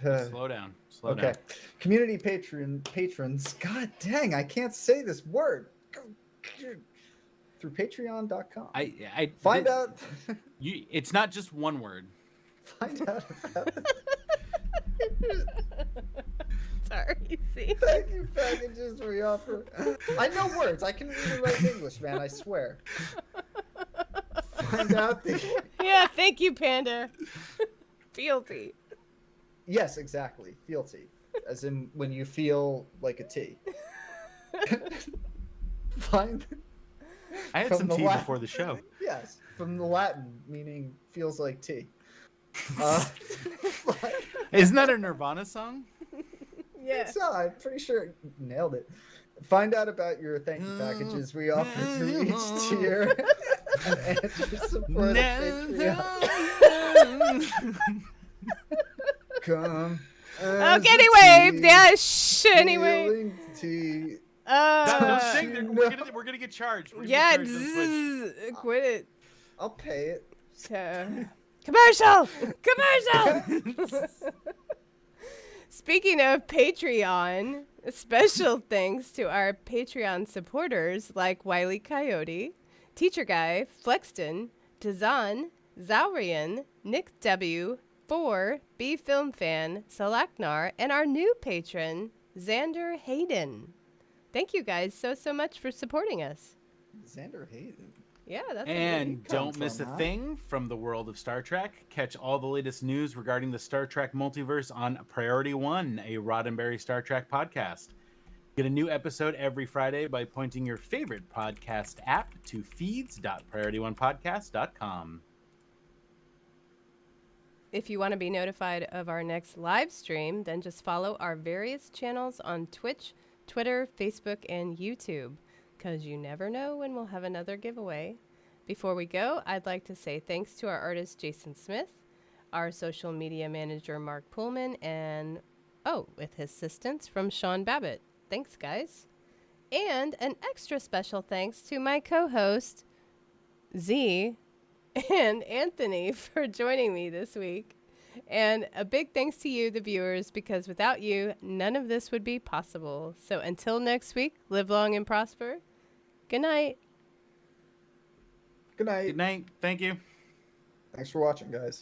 Slow down. Slow Okay. down. Community patrons. God dang, I can't say this word. Through patreon.com. I Find out it's not just one word. find out about Sorry, see. Thank you, packages we offer. I know words. I can read and write English, man, I swear. Find out the Yeah, thank you, Panda. Fealty. Yes, exactly. Fealty. As in when you feel like a tea. Find I had From some the tea Latin. before the show. Yes, from the Latin, meaning feels like tea. Isn't that a Nirvana song? Yeah. So I'm pretty sure you nailed it. Find out about your thank you packages we offer through each tier and your support of Patreon. Come. Okay, anyway. Yeah, anyway. Feeling tea. Don't sing. We're gonna get charged. We're gonna Yeah, get charged on Twitch. quit it. I'll pay it. Commercial! Commercial! Speaking of Patreon, special thanks to our Patreon supporters like Wiley Coyote, Teacher Guy, Flexton, Dazan, Zaurian, Nick W., 4, B Film Fan, Salaknar, and our new patron, Xander Hayden. Thank you guys so much for supporting us. Xander Hayden. Yeah, that's And come don't miss a from, huh? thing from the world of Star Trek. Catch all the latest news regarding the Star Trek multiverse on Priority 1, a Roddenberry Star Trek podcast. Get a new episode every Friday by pointing your favorite podcast app to feeds.PriorityOnePodcast.com. If you want to be notified of our next live stream, then just follow our various channels on Twitch, Twitter, Facebook, and YouTube, because you never know when we'll have another giveaway. Before we go, I'd like to say thanks to our artist, Jason Smith, our social media manager, Mark Pullman, and, with assistance from Sean Babbitt. Thanks, guys. And an extra special thanks to my co-host, Z, and Anthony for joining me this week. And a big thanks to you, the viewers, because without you, none of this would be possible. So until next week, live long and prosper. Good night. Good night. Good night. Thank you. Thanks for watching, guys.